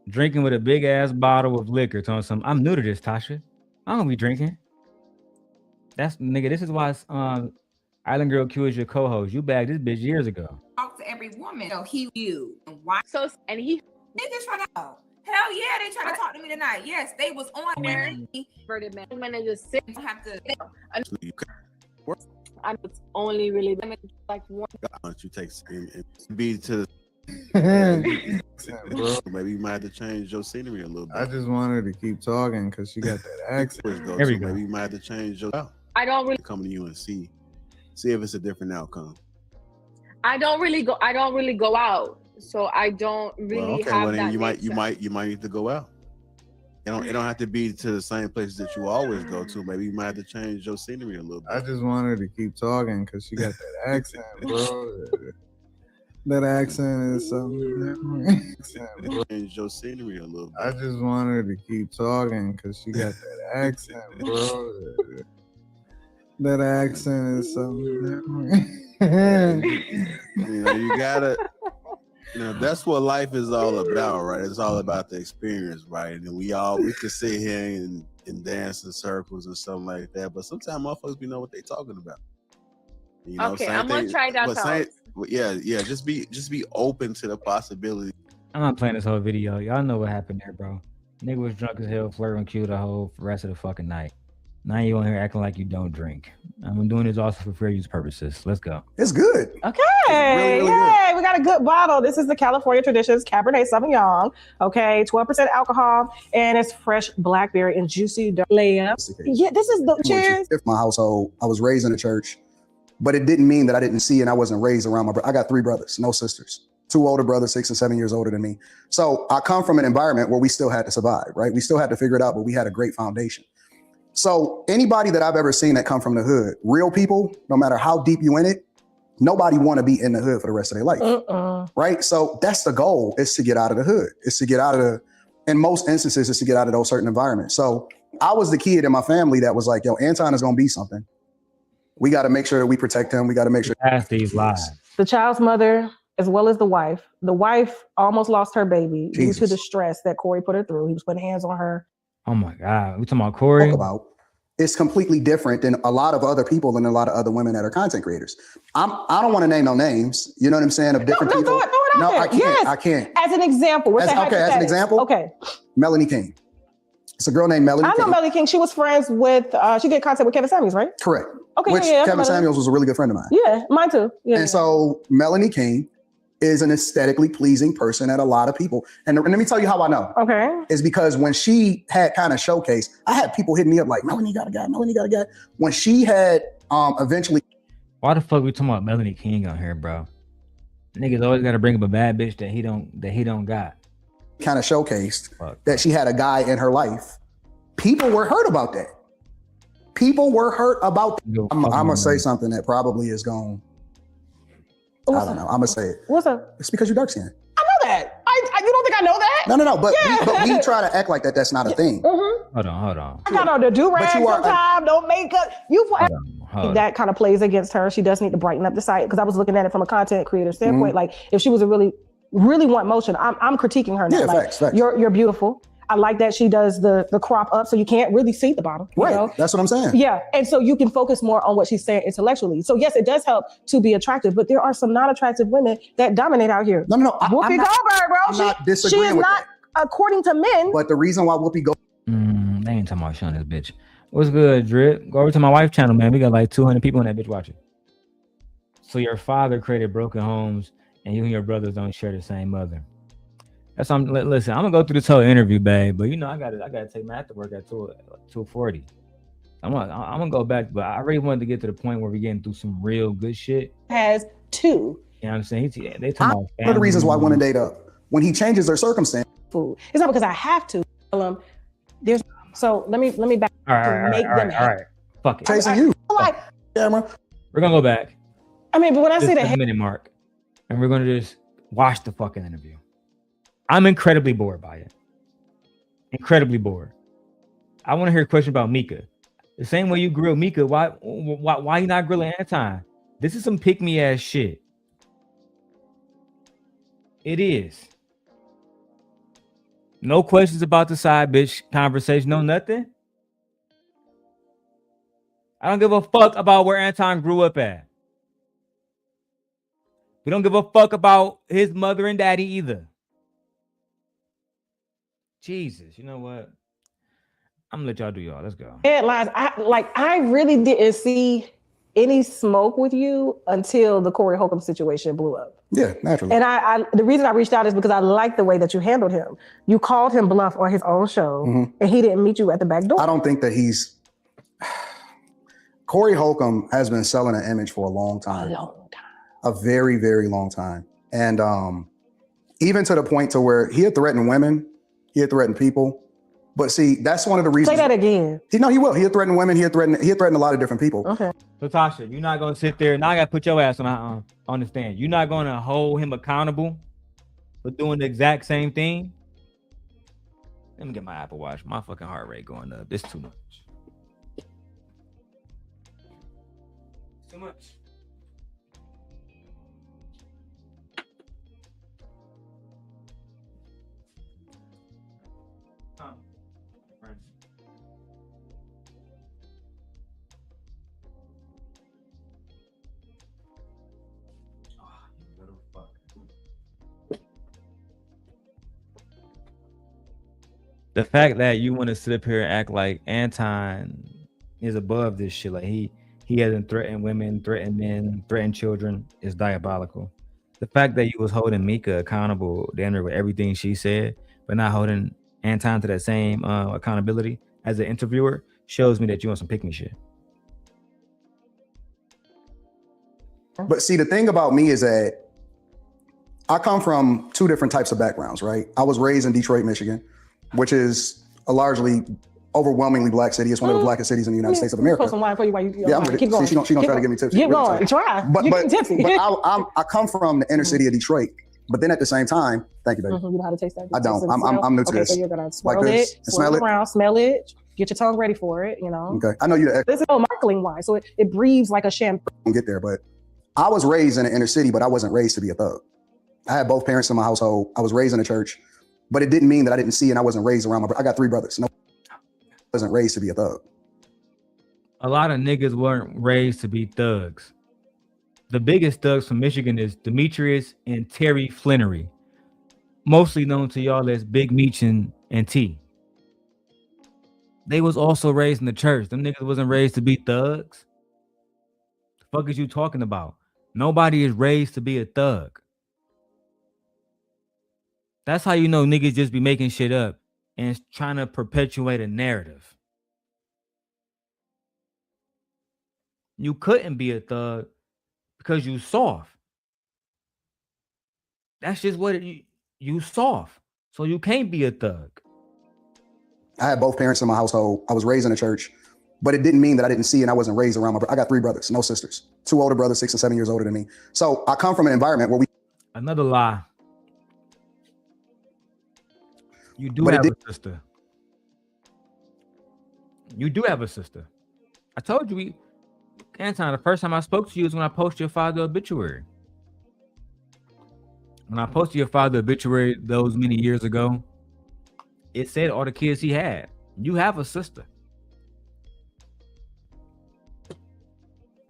Drinking with a big ass bottle of liquor. Telling some, I'm new to this, Tasha. I don't be drinking. That's nigga. This is why Island Girl Q is your co-host. You bagged this bitch years ago. talk to every woman? No, you. And why? So and he Niggas trying to hell yeah, they trying to talk to me tonight. Yes, they was on there. converted man. Men are just sit. I have to. I'm only really like one. Why don't you take and be to maybe you might have to change your scenery a little bit. I just want her to keep talking because she got that accent. There we go. Maybe you might have to change your I don't really come to you and see if it's a different outcome. I don't really go out. So I don't really have that. You might need to go out. It don't have to be to the same places that you always go to. Maybe you might have to change your scenery a little bit. I just want her to keep talking because she got that accent, bro. That accent is something different. Change your scenery a little bit. I just want her to keep talking because she got that accent, bro. That accent is something different. You know, you gotta You know, that's what life is all about, right? It's all about the experience, right? And we can sit here and dance in circles and something like that, but sometimes motherfuckers be know what they talking about. You know, Okay, I'm gonna try that out. Yeah, just be open to the possibility. I'm not playing this whole video. Y'all know what happened there, bro. Nigga was drunk as hell, flirting with Q the whole rest of the fucking night. Now you on here acting like you don't drink. I'm doing this also for fair use purposes. Let's go. It's good. Okay. Really, really Yay. We got a good bottle. This is the California Traditions Cabernet Sauvignon. Okay. 12% alcohol. And it's fresh blackberry and juicy layup. Yeah, this is the cheers. If my household, I was raised in a church, but it didn't mean that I didn't see and I wasn't raised around my brother. I got 3 brothers, no sisters. 2 older brothers, 6 and 7 years older than me. So I come from an environment where we still had to survive, right? We still had to figure it out, but we had a great foundation. So anybody that I've ever seen that come from the hood, real people, no matter how deep you in it, nobody want to be in the hood for the rest of their life, right? So that's the goal, is to get out of the hood. It's to get out of in most instances, it's to get out of those certain environments. So I was the kid in my family that was like, yo, Anton is going to be something. We got to make sure that we protect him. We got to make sure. Pass these lives. The child's mother, as well as the wife. The wife almost lost her baby due to the stress that Corey put her through. He was putting hands on her. Oh my God. We talking about Corey? It's completely different than a lot of other people and a lot of other women that are content creators. I don't want to name no names. You know what I'm saying? Of different people. Throw it out there. I can't. Yes. I can't. As an example. As an example. Okay. Melanie King. It's a girl named Melanie King. I know Melanie King. She was friends with, she did content with Kevin Samuels, right? Correct. Okay. Which Kevin Samuels was a really good friend of mine. Yeah, mine too. Yeah. And so Melanie King is an aesthetically pleasing person that a lot of people, and let me tell you how I know. Okay. Is because when she had kind of showcased, I had people hitting me up like, Melanie got a guy, Melanie got a guy. When she had eventually. Why the fuck we talking about Melanie King on here, bro? Niggas always got to bring up a bad bitch that he don't got. Kind of showcased that she had a guy in her life. People were hurt about that. People were hurt about that. I'm going to say something that probably is going. I don't know. I'm gonna say it. What's up? It's because you're dark skinned. I know that. You don't think I know that? No. But we try to act like that's not a thing. Hold on. I got on the do-rag sometimes, don't make up. That kind of plays against her. She does need to brighten up the site, because I was looking at it from a content creator standpoint. Like, if she was a really want motion, I'm critiquing her now. Yeah, like, facts. You're beautiful. I like that she does the crop up, so you can't really see the bottom. Right. You know? That's what I'm saying. Yeah. And so you can focus more on what she's saying intellectually. So yes, it does help to be attractive, but there are some non-attractive women that dominate out here. No. Whoopi Goldberg, bro. I'm not disagreeing she is with not, that. according to men. But the reason why Whoopi Goldberg. They ain't talking about showing this bitch. What's good, Drip? Go over to my wife's channel, man. We got like 200 people in that bitch watching. So your father created broken homes, and you and your brothers don't share the same mother. That's listen, I'm gonna go through this whole interview, babe. But you know, I gotta take my after work at 2:40. I'm gonna go back, but I really wanted to get to the point where we're getting through some real good shit. Has 2. You know what I'm saying? They talking about one of the reasons why women date up. When he changes their circumstance. Food. It's not because I have to. There's so let me back all right. Fuck it. Chasing you. Like camera. We're gonna go back. I mean, but when I say the minute mark, and we're gonna just watch the fucking interview. I'm incredibly bored by it. Incredibly bored. I want to hear a question about Micca. The same way you grill Micca, why you not grilling Anton? This is some pick me ass shit. It is. No questions about the side bitch conversation. No nothing. I don't give a fuck about where Anton grew up at. We don't give a fuck about his mother and daddy either. Jesus, you know what? I'm gonna let y'all do y'all. Let's go. Headlines. I really didn't see any smoke with you until the Corey Holcomb situation blew up. Yeah, naturally. And I the reason I reached out is because I like the way that you handled him. You called him bluff on his own show, and he didn't meet you at the back door. I don't think that he's. Corey Holcomb has been selling an image for a long time. A very, very long time. And even to the point to where he had threatened women. He had threatened people. But see, that's one of the reasons. Say that again. He will. He had threatened women. He had threatened a lot of different people. Okay. So Tasha, you're not gonna sit there. Now I gotta put your ass on the stand. You're not gonna hold him accountable for doing the exact same thing. Let me get my Apple Watch. My fucking heart rate going up. It's too much. Too much. The fact that you want to sit up here and act like Anton is above this shit, like he hasn't threatened women, threatened men, threatened children, is diabolical. The fact that you was holding Micca accountable, damn near with everything she said, but not holding Anton to that same accountability as an interviewer, shows me that you want some pick-me shit. But see, the thing about me is that I come from two different types of backgrounds, right? I was raised in Detroit, Michigan, which is a largely overwhelmingly black city. It's one of the blackest cities in the United States of America. Post some wine for you while you Yeah, I'm ready. keep going. See, she don't try to give me tips. Keep going. Try. But You can tipsy. I come from the inner city of Detroit. But then at the same time, thank you, baby. You know how to taste that? I don't. I'm new to okay, this. So you're gonna swirl Like this, it, and swirl smell it it. around, smell it, get your tongue ready for it. You know. Okay, I know you. This is sparkling wine, so it breathes like a champagne. Get there, but I was raised in the inner city, but I wasn't raised to be a thug. I had both parents in my household. I was raised in a church, but it didn't mean that I didn't see and I wasn't raised around I got 3 brothers. No, I wasn't raised to be a thug. A lot of niggas weren't raised to be thugs. The biggest thugs from Michigan is Demetrius and Terry Flannery, mostly known to y'all as Big Meech and T. They was also raised in the church. Them niggas wasn't raised to be thugs. The fuck is you talking about? Nobody is raised to be a thug. That's how you know niggas just be making shit up and trying to perpetuate a narrative. You couldn't be a thug because you soft. That's just what you soft. So you can't be a thug. I had both parents in my household. I was raised in a church, but it didn't mean that I didn't see and I wasn't raised around I got 3 brothers, no sisters. 2 older brothers, 6 and 7 years older than me. So I come from an environment where Another lie. You do have a sister. You do have a sister. I told you, Anton, the first time I spoke to you is when I posted your father's obituary. When I posted your father's obituary those many years ago, it said all the kids he had. You have a sister.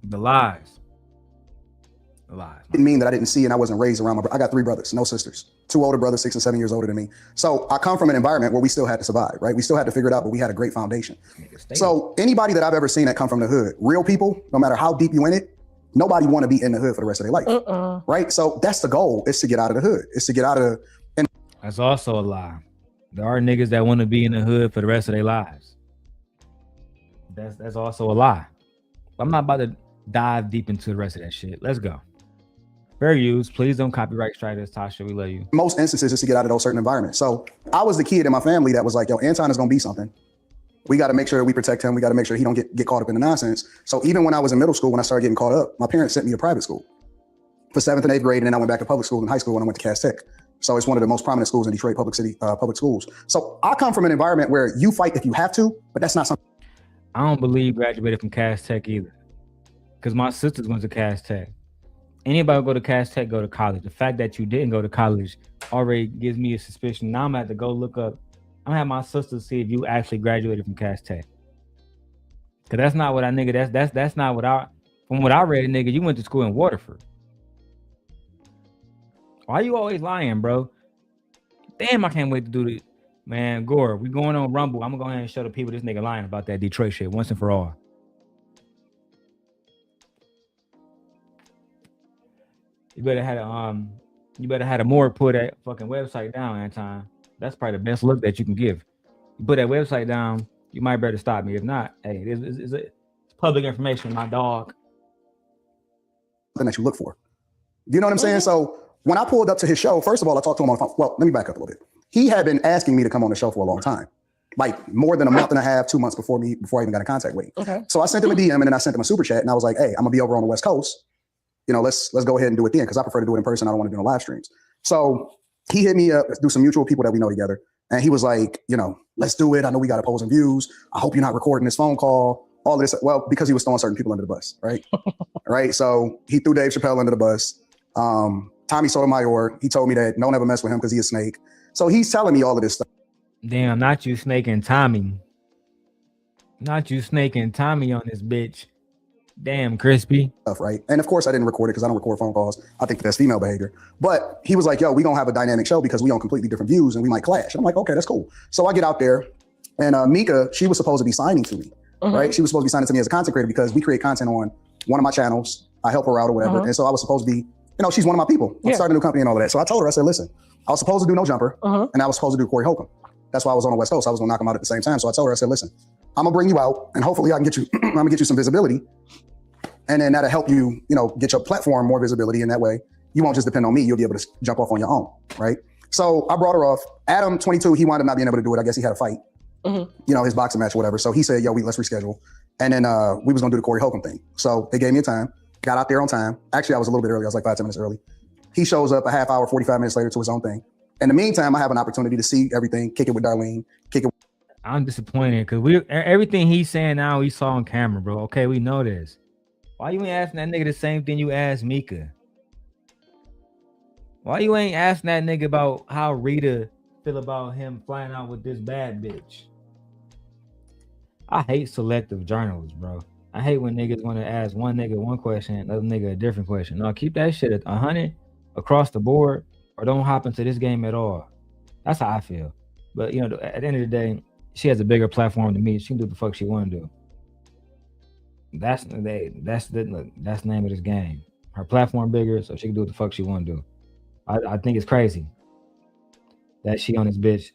The lies. The lies. Didn't mean that I didn't see and I wasn't raised around I got 3 brothers, no sisters. 2 older brothers, 6 and 7 years older than me. So I come from an environment where we still had to survive, right? We still had to figure it out, but we had a great foundation. So anybody that I've ever seen that come from the hood, real people, no matter how deep you in it, nobody want to be in the hood for the rest of their life, right? So that's the goal, is to get out of the hood. It's to get out of That's also a lie. There are niggas that want to be in the hood for the rest of their lives. That's also a lie. I'm not about to dive deep into the rest of that shit. Let's go. Fair use. Please don't copyright strike us, Tasha. We love you. Most instances is to get out of those certain environments. So I was the kid in my family that was like, yo, Anton is going to be something. We got to make sure that we protect him. We got to make sure he don't get caught up in the nonsense. So even when I was in middle school, when I started getting caught up, my parents sent me to private school for 7th and 8th grade. And then I went back to public school in high school when I went to TashaK. So it's one of the most prominent schools in Detroit, public schools. So I come from an environment where you fight if you have to, but that's not something. I don't believe graduated from TashaK either, because my sisters went to TashaK. Anybody go to TashaK, go to college. The fact that you didn't go to college already gives me a suspicion. Now I'm gonna have to go look up. I'm gonna have my sisters see if you actually graduated from TashaK. Cause that's not what I nigga. That's not what from what I read, nigga. You went to school in Waterford. Why you always lying, bro? Damn, I can't wait to do this. Man, Gore, we going on Rumble. I'm gonna go ahead and show the people this nigga lying about that Detroit shit once and for all. You better have a more put that fucking website down, Anton. That's probably the best look that you can give. You put that website down, you might better stop me. If not, hey, it's public information, my dog. Something that you look for. You know what I'm saying? So when I pulled up to his show, first of all, I talked to him on the phone. Well, let me back up a little bit. He had been asking me to come on the show for a long time, like more than a month and a half, 2 months before I even got in contact with him. Okay. So I sent him a DM and then I sent him a super chat and I was like, hey, I'm gonna be over on the West Coast. You know, let's go ahead and do it then, because I prefer to do it in person. I don't want to do no live streams. So he hit me up, do some mutual people that we know together. And he was like, you know, let's do it. I know we got opposing views. I hope you're not recording this phone call. All of this. Well, because he was throwing certain people under the bus, right? Right. So he threw Dave Chappelle under the bus. Tommy Sotomayor, he told me that don't ever mess with him because he's a snake. So he's telling me all of this stuff. Damn, not you snaking Tommy. Not you snaking Tommy on this bitch. Damn, Crispy. Stuff, right? And of course I didn't record it because I don't record phone calls. I think that's female behavior. But he was like, yo, we gonna have a dynamic show because we on completely different views and we might clash. And I'm like, okay, that's cool. So I get out there and Micca, she was supposed to be signing to me, right? She was supposed to be signing to me as a content creator because we create content on one of my channels. I help her out or whatever. And so I was supposed to be, she's one of my people. I'm starting a new company and all of that. So I told her, I said, listen, I was supposed to do No Jumper and I was supposed to do Corey Holcomb. That's why I was on the West Coast. I was gonna knock him out at the same time. So I told her, I said, listen, I'm gonna bring you out and hopefully I can get you, I'm gonna get you some visibility. And then that'll help you, get your platform more visibility. And that way you won't just depend on me. You'll be able to jump off on your own, right? So I brought her off. Adam, 22, he wound up not being able to do it. I guess he had a fight, his boxing match or whatever. So he said, yo, let's reschedule. And then we was gonna do the Corey Holcomb thing. So they gave me a time, got out there on time. Actually, I was a little bit early. I was like 5-10 minutes early. He shows up a half hour, 45 minutes later to his own thing. In the meantime, I have an opportunity to see everything, kick it with Darlene, kick it. I'm disappointed because everything he's saying now, he saw on camera, bro. Okay, we know this. Why you ain't asking that nigga the same thing you asked Micca? Why you ain't asking that nigga about how Rita feel about him flying out with this bad bitch? I hate selective journalists, bro. I hate when niggas want to ask one nigga one question, another nigga a different question. No, keep that shit at 100 across the board, or don't hop into this game at all. That's how I feel. But at the end of the day, she has a bigger platform than me. She can do what the fuck she want to do. That's the name of this game. Her platform bigger, so she can do what the fuck she want to do. I think it's crazy that she on this bitch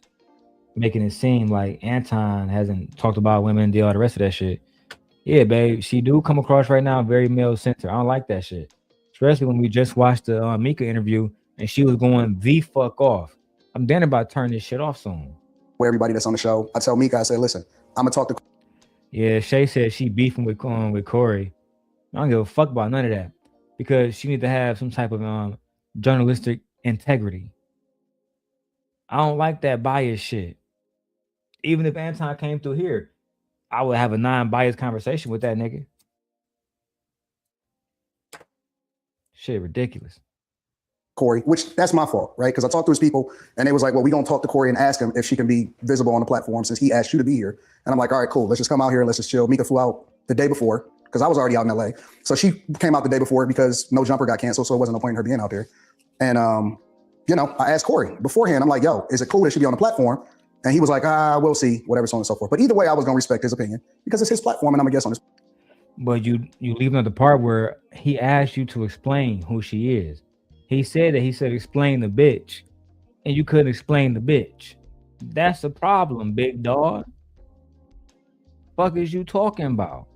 making it seem like Anton hasn't talked about women and did all the rest of that shit. Yeah, babe, she do come across right now very male centered. I don't like that shit, especially when we just watched the Micca interview and she was going the fuck off. I'm damn about to turn this shit off soon. Where everybody that's on the show, I tell Micca, I say, listen, I'm gonna talk to. Yeah, Shay said she beefing with Corey. I don't give a fuck about none of that because she needs to have some type of journalistic integrity. I don't like that bias shit. Even if Anton came through here, I would have a non-biased conversation with that nigga. Shit, ridiculous. Corey, which that's my fault, right? Because I talked to his people and they was like, well, we gonna talk to Corey and ask him if she can be visible on the platform since he asked you to be here. And I'm like, all right, cool. Let's just come out here and let's just chill. Micca flew out the day before because I was already out in LA. So she came out the day before because No Jumper got canceled. So it wasn't no point in her being out there. And, I asked Corey beforehand. I'm like, yo, is it cool that she be on the platform? And he was like, we'll see, whatever, so on and so forth. But either way, I was going to respect his opinion because it's his platform and I'm a guest on this. But you leaving out the part where he asked you to explain who she is. He said explain the bitch, and you couldn't explain the bitch. That's the problem, big dog. Fuck is you talking about?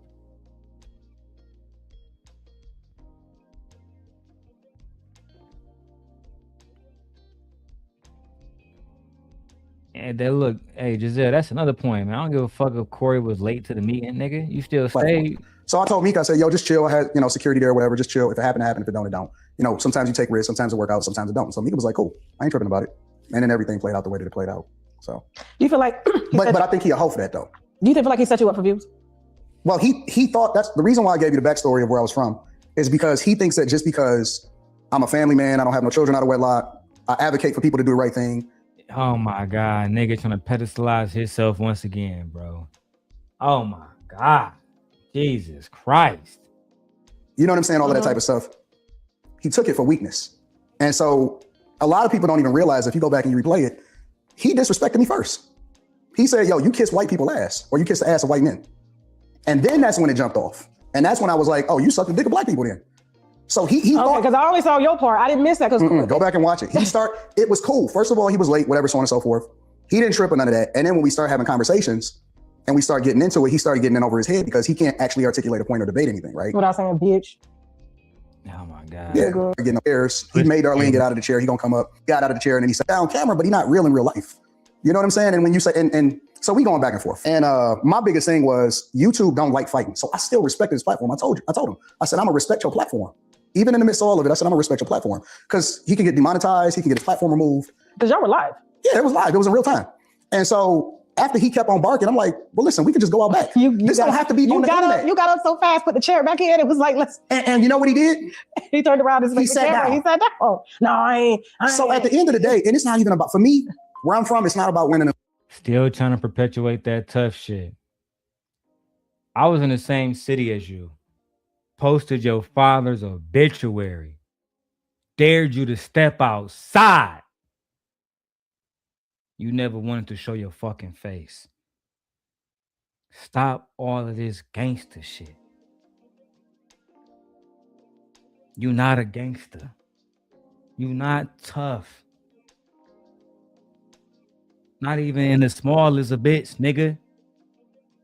And then look, hey Giselle, that's another point, man. I don't give a fuck if Corey was late to the meeting, nigga. You still stayed. So I told Micca, I said, yo, just chill. I had, security there or whatever. Just chill. If it happened, it happened. If it don't, it don't. Sometimes you take risks. Sometimes it work out. Sometimes it don't. So Micca was like, cool. I ain't tripping about it. And then everything played out the way that it played out. So. You feel like? But I think he a hoe for that though. Do you feel like he set you up for views? Well, he thought that's the reason why I gave you the backstory of where I was from is because he thinks that just because I'm a family man, I don't have no children out of wedlock, I advocate for people to do the right thing. Oh my God, nigga trying to pedestalize himself once again, bro. Oh my God. Jesus Christ. You know what I'm saying? All of that type of stuff. He took it for weakness. And so a lot of people don't even realize if you go back and you replay it, he disrespected me first. He said, yo, you kiss white people ass or you kiss the ass of white men. And then that's when it jumped off. And that's when I was like, oh, you suck the dick of black people then. So he thought, because I only saw your part. I didn't miss that. Go back and watch it. It was cool. First of all, he was late, whatever, so on and so forth. He didn't trip on none of that. And then when we start having conversations and we start getting into it, he started getting in over his head because he can't actually articulate a point or debate anything, right? Without saying bitch. Oh my God. Yeah, getting upstairs. He made Darlene get out of the chair. He gonna come up, got out of the chair, and then he sat down camera, but he not real in real life. You know what I'm saying? And when you say, and so we going back and forth. And my biggest thing was YouTube don't like fighting. So I still respect his platform. I told him, I said, I'm gonna respect your platform. Even in the midst of all of it, I said, I'm gonna respect your platform. Because he can get demonetized, he can get his platform removed. Because y'all were live. Yeah, it was live. It was in real time. And so after he kept on barking, I'm like, well, listen, we can just go out back. This don't have to be on the internet. You got up so fast, put the chair back in. It was like, let's. And you know what he did? He turned around and he sat down. He sat down. No, I ain't. So at the end of the day, and it's not even about, for me, where I'm from, it's not about winning. Still trying to perpetuate that tough shit. I was in the same city as you. Posted your father's obituary. Dared you to step outside. You never wanted to show your fucking face. Stop all of this gangster shit. You not a gangster. You not tough. Not even in the smallest of bits, nigga.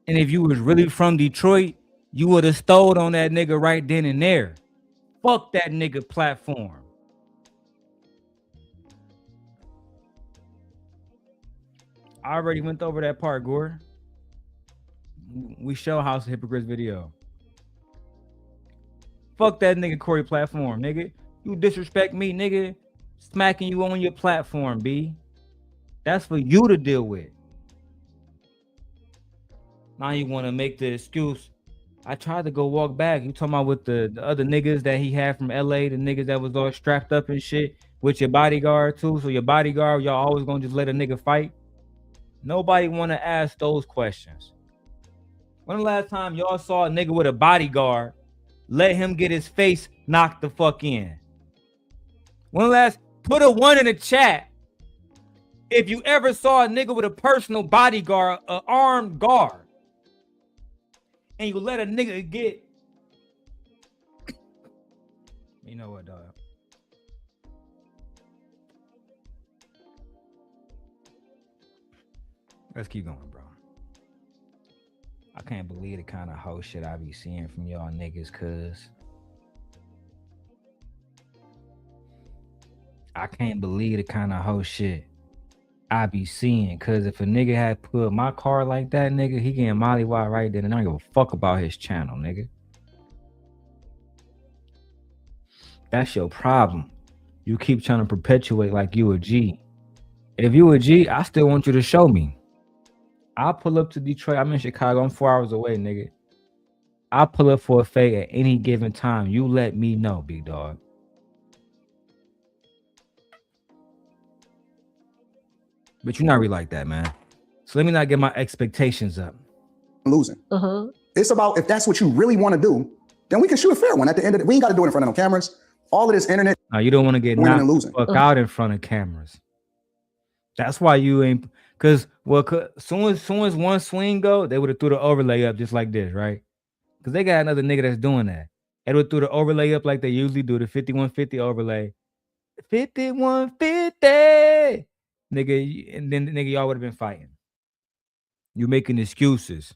And if you was really from Detroit, you would have stole on that nigga right then and there. Fuck that nigga platform. I already went over that part, Gore. We show House of Hypocrites video. Fuck that nigga Corey platform, nigga. You disrespect me, nigga. Smacking you on your platform, B. That's for you to deal with. Now you want to make the excuse. I tried to go walk back. You talking about with the other niggas that he had from LA, the niggas that was all strapped up and shit with your bodyguard too. So your bodyguard, y'all always gonna just let a nigga fight? Nobody want to ask those questions. When the last time y'all saw a nigga with a bodyguard let him get his face knocked the fuck in? When the last, put a 1 in the chat if you ever saw a nigga with a personal bodyguard, an armed guard, and you let a nigga get, you know what, dog? Let's keep going, bro. I can't believe the kind of hoe shit I be seeing from y'all niggas, cuz. I can't believe the kind of hoe shit I be seeing, cuz if a nigga had put my car like that, nigga, he getting mollywop right then, and I don't give a fuck about his channel, nigga. That's your problem. You keep trying to perpetuate like you a G. If you a G, I still want you to show me. I'll pull up to Detroit. I'm in Chicago. I'm 4 hours away, nigga. I'll pull up for a fade at any given time. You let me know, big dog. But you're not really like that, man. So let me not get my expectations up. Losing. It's about, if that's what you really want to do, then we can shoot a fair one. At the end of it, we ain't got to do it in front of no cameras. All of this internet. No, you don't want to get winning knocked and losing. the fuck out in front of cameras. That's why you ain't, because, well, soon as one swing go, they would have threw the overlay up just like this, right? Because they got another nigga that's doing that. They would threw the overlay up like they usually do, the 5150 overlay. 5150! Nigga, and then nigga, y'all would have been fighting. You making excuses.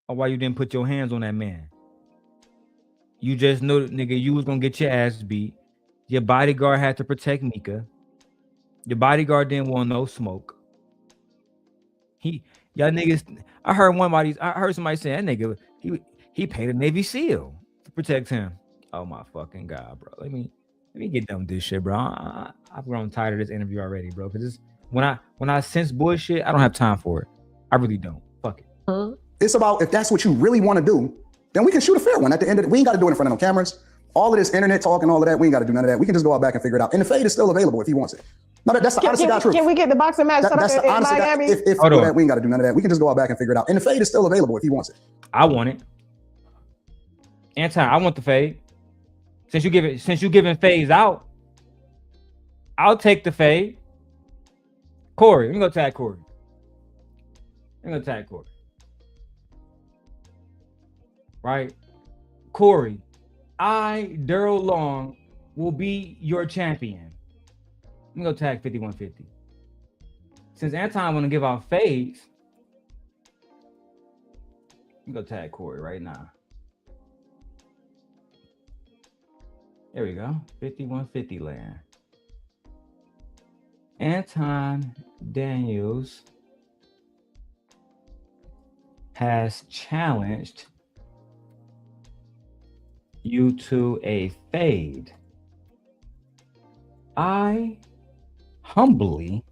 Or why you didn't put your hands on that man. You just know, nigga, you was gonna get your ass beat. Your bodyguard had to protect Micca. Your bodyguard didn't want no smoke. Y'all niggas, I heard somebody say that nigga, he paid a Navy SEAL to protect him. Oh my fucking God, bro. Let me get done with this shit, bro. I've grown tired of this interview already, bro. Because when I sense bullshit, I don't have time for it. I really don't. Fuck it. It's about, if that's what you really want to do, then we can shoot a fair one. At the end of it, we ain't got to do it in front of no cameras. All of this internet talk and all of that, we ain't got to do none of that. We can just go out back and figure it out. And the fade is still available if he wants it. No, that's the honest to God truth. Can we get the boxing match set up in Miami? If we ain't got to do none of that. We can just go out back and figure it out. And the fade is still available if he wants it. I want it. Anton, I want the fade. Since you giving fades out, I'll take the fade. Corey, let me go tag Corey. Right? Corey, Darrel Long, will be your champion. Let me go tag 5150. Since Anton want to give out fades, let me go tag Corey right now. There we go. 5150 land. Anton Daniels has challenged you to a fade. I humbly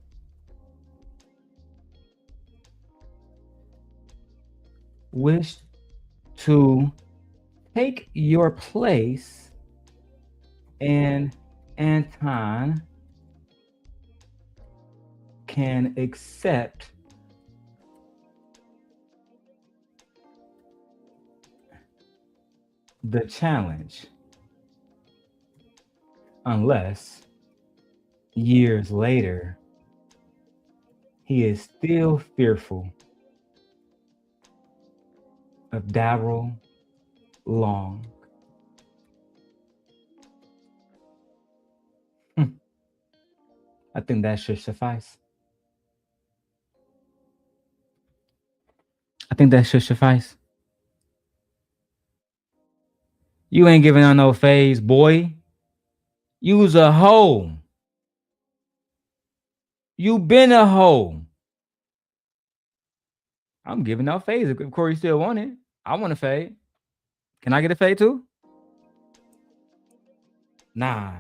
wish to take your place, and Anton can accept the challenge unless years later he is still fearful of Darrel Long. I think that should suffice. I think that should suffice. You ain't giving on no phase, boy. You's a hoe. You been a hoe. I'm giving out phase if Corey still want it. I want a fade. Can I get a fade too? Nah.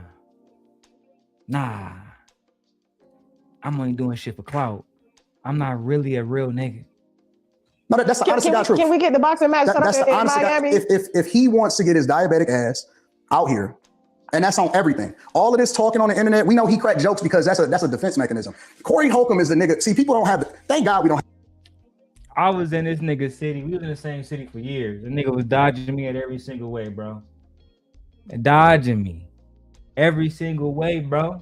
I'm only doing shit for clout. I'm not really a real nigga. No, that's the honest to God truth. Can we get the boxing match set up in Miami? If he wants to get his diabetic ass out here, and that's on everything. All of this talking on the internet, we know he cracked jokes because that's a defense mechanism. Corey Holcomb is the nigga. See, people don't have. Thank God we don't. I was in this nigga's city. We was in the same city for years. The nigga was dodging me at every single way, bro. Dodging me every single way, bro.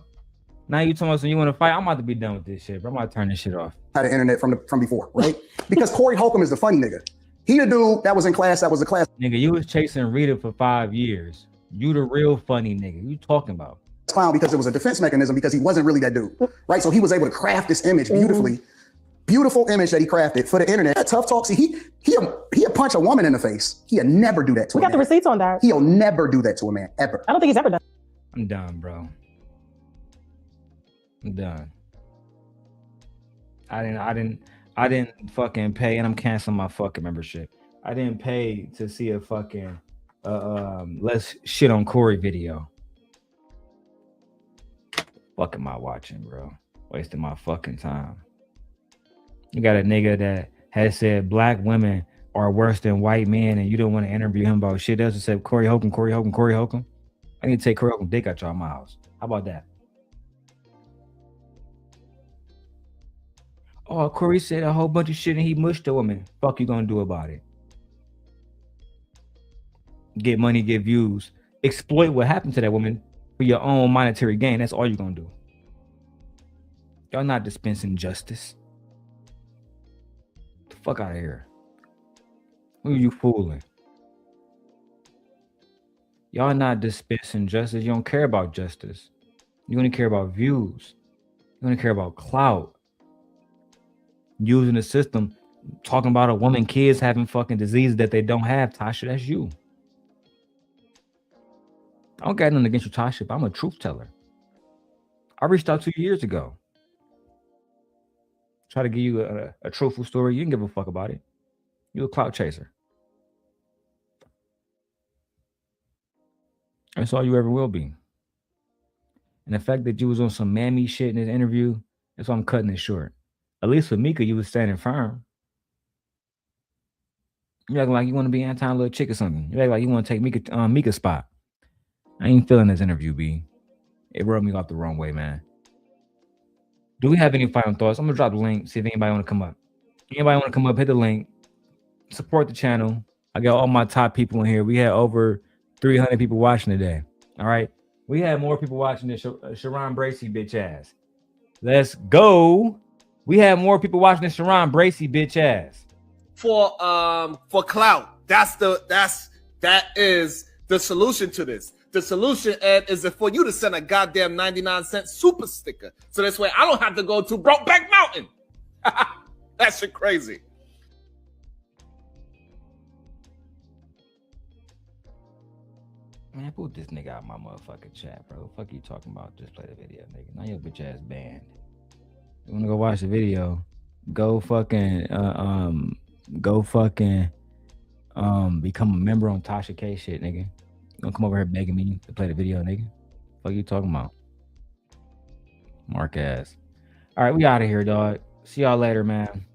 Now you talking about so you want to fight? I'm about to be done with this shit, bro. I'm about to turn this shit off. Had the internet from before, right? Because Corey Holcomb is the funny nigga. He the dude that was in class. That was a class. Nigga, you was chasing Rita for 5 years. You the real funny nigga. You talking about? Clown because it was a defense mechanism because he wasn't really that dude, right? So he was able to craft this image beautifully. Beautiful image that he crafted for the internet. Tough talk. See, he'll punch a woman in the face. He'll never do that to a man. We got the receipts on that. He'll never do that to a man, ever. I don't think he's ever done. I'm done, bro. I'm done. I didn't fucking pay, and I'm canceling my fucking membership. I didn't pay to see a fucking let's shit on Corey video. Fuck am I watching, bro? Wasting my fucking time. You got a nigga that has said black women are worse than white men, and you don't want to interview him about shit else except Corey Holcomb. I need to take Corey Holcomb dick out y'all mouths. How about that? Oh, Corey said a whole bunch of shit and he mushed a woman. Fuck you gonna do about it? Get money, get views. Exploit what happened to that woman for your own monetary gain. That's all you're gonna do. Y'all not dispensing justice. Get the fuck out of here. Who are you fooling? Y'all not dispensing justice. You don't care about justice. You only care about views. You only care about clout. Using the system, talking about a woman, kids having fucking diseases that they don't have. Tasha, that's you. I don't got nothing against you, Tasha, but I'm a truth teller. I reached out 2 years ago. Try to give you a truthful story. You didn't give a fuck about it. You're a clout chaser. That's all you ever will be. And the fact that you was on some mammy shit in this interview, that's why I'm cutting it short. At least with Micca, you was standing firm. You acting like you want to be Anton little chick or something. You act like you want to take Micca's spot. I ain't feeling this interview, B. It rubbed me off the wrong way, man. Do we have any final thoughts? I'm gonna drop the link, see if anybody want to come up. Anybody want to come up, hit the link. Support the channel. I got all my top people in here. We had over 300 people watching today. All right. We had more people watching than Sharon Bracey bitch ass. Let's go. We have more people watching than Sharon Bracey bitch ass. For clout. That is the solution to this. The solution, Ed, is for you to send a goddamn 99-cent super sticker. So this way I don't have to go to Brokeback Mountain. That shit crazy. Man, put this nigga out of my motherfucking chat, bro. Fuck you talking about? Just play the video, nigga. Now your bitch ass banned. You wanna go watch the video? Go fucking become a member on TashaK shit, nigga. Don't come over here begging me to play the video, nigga. Fuck you talking about? Mark ass. All right, we out of here, dog. See y'all later, man.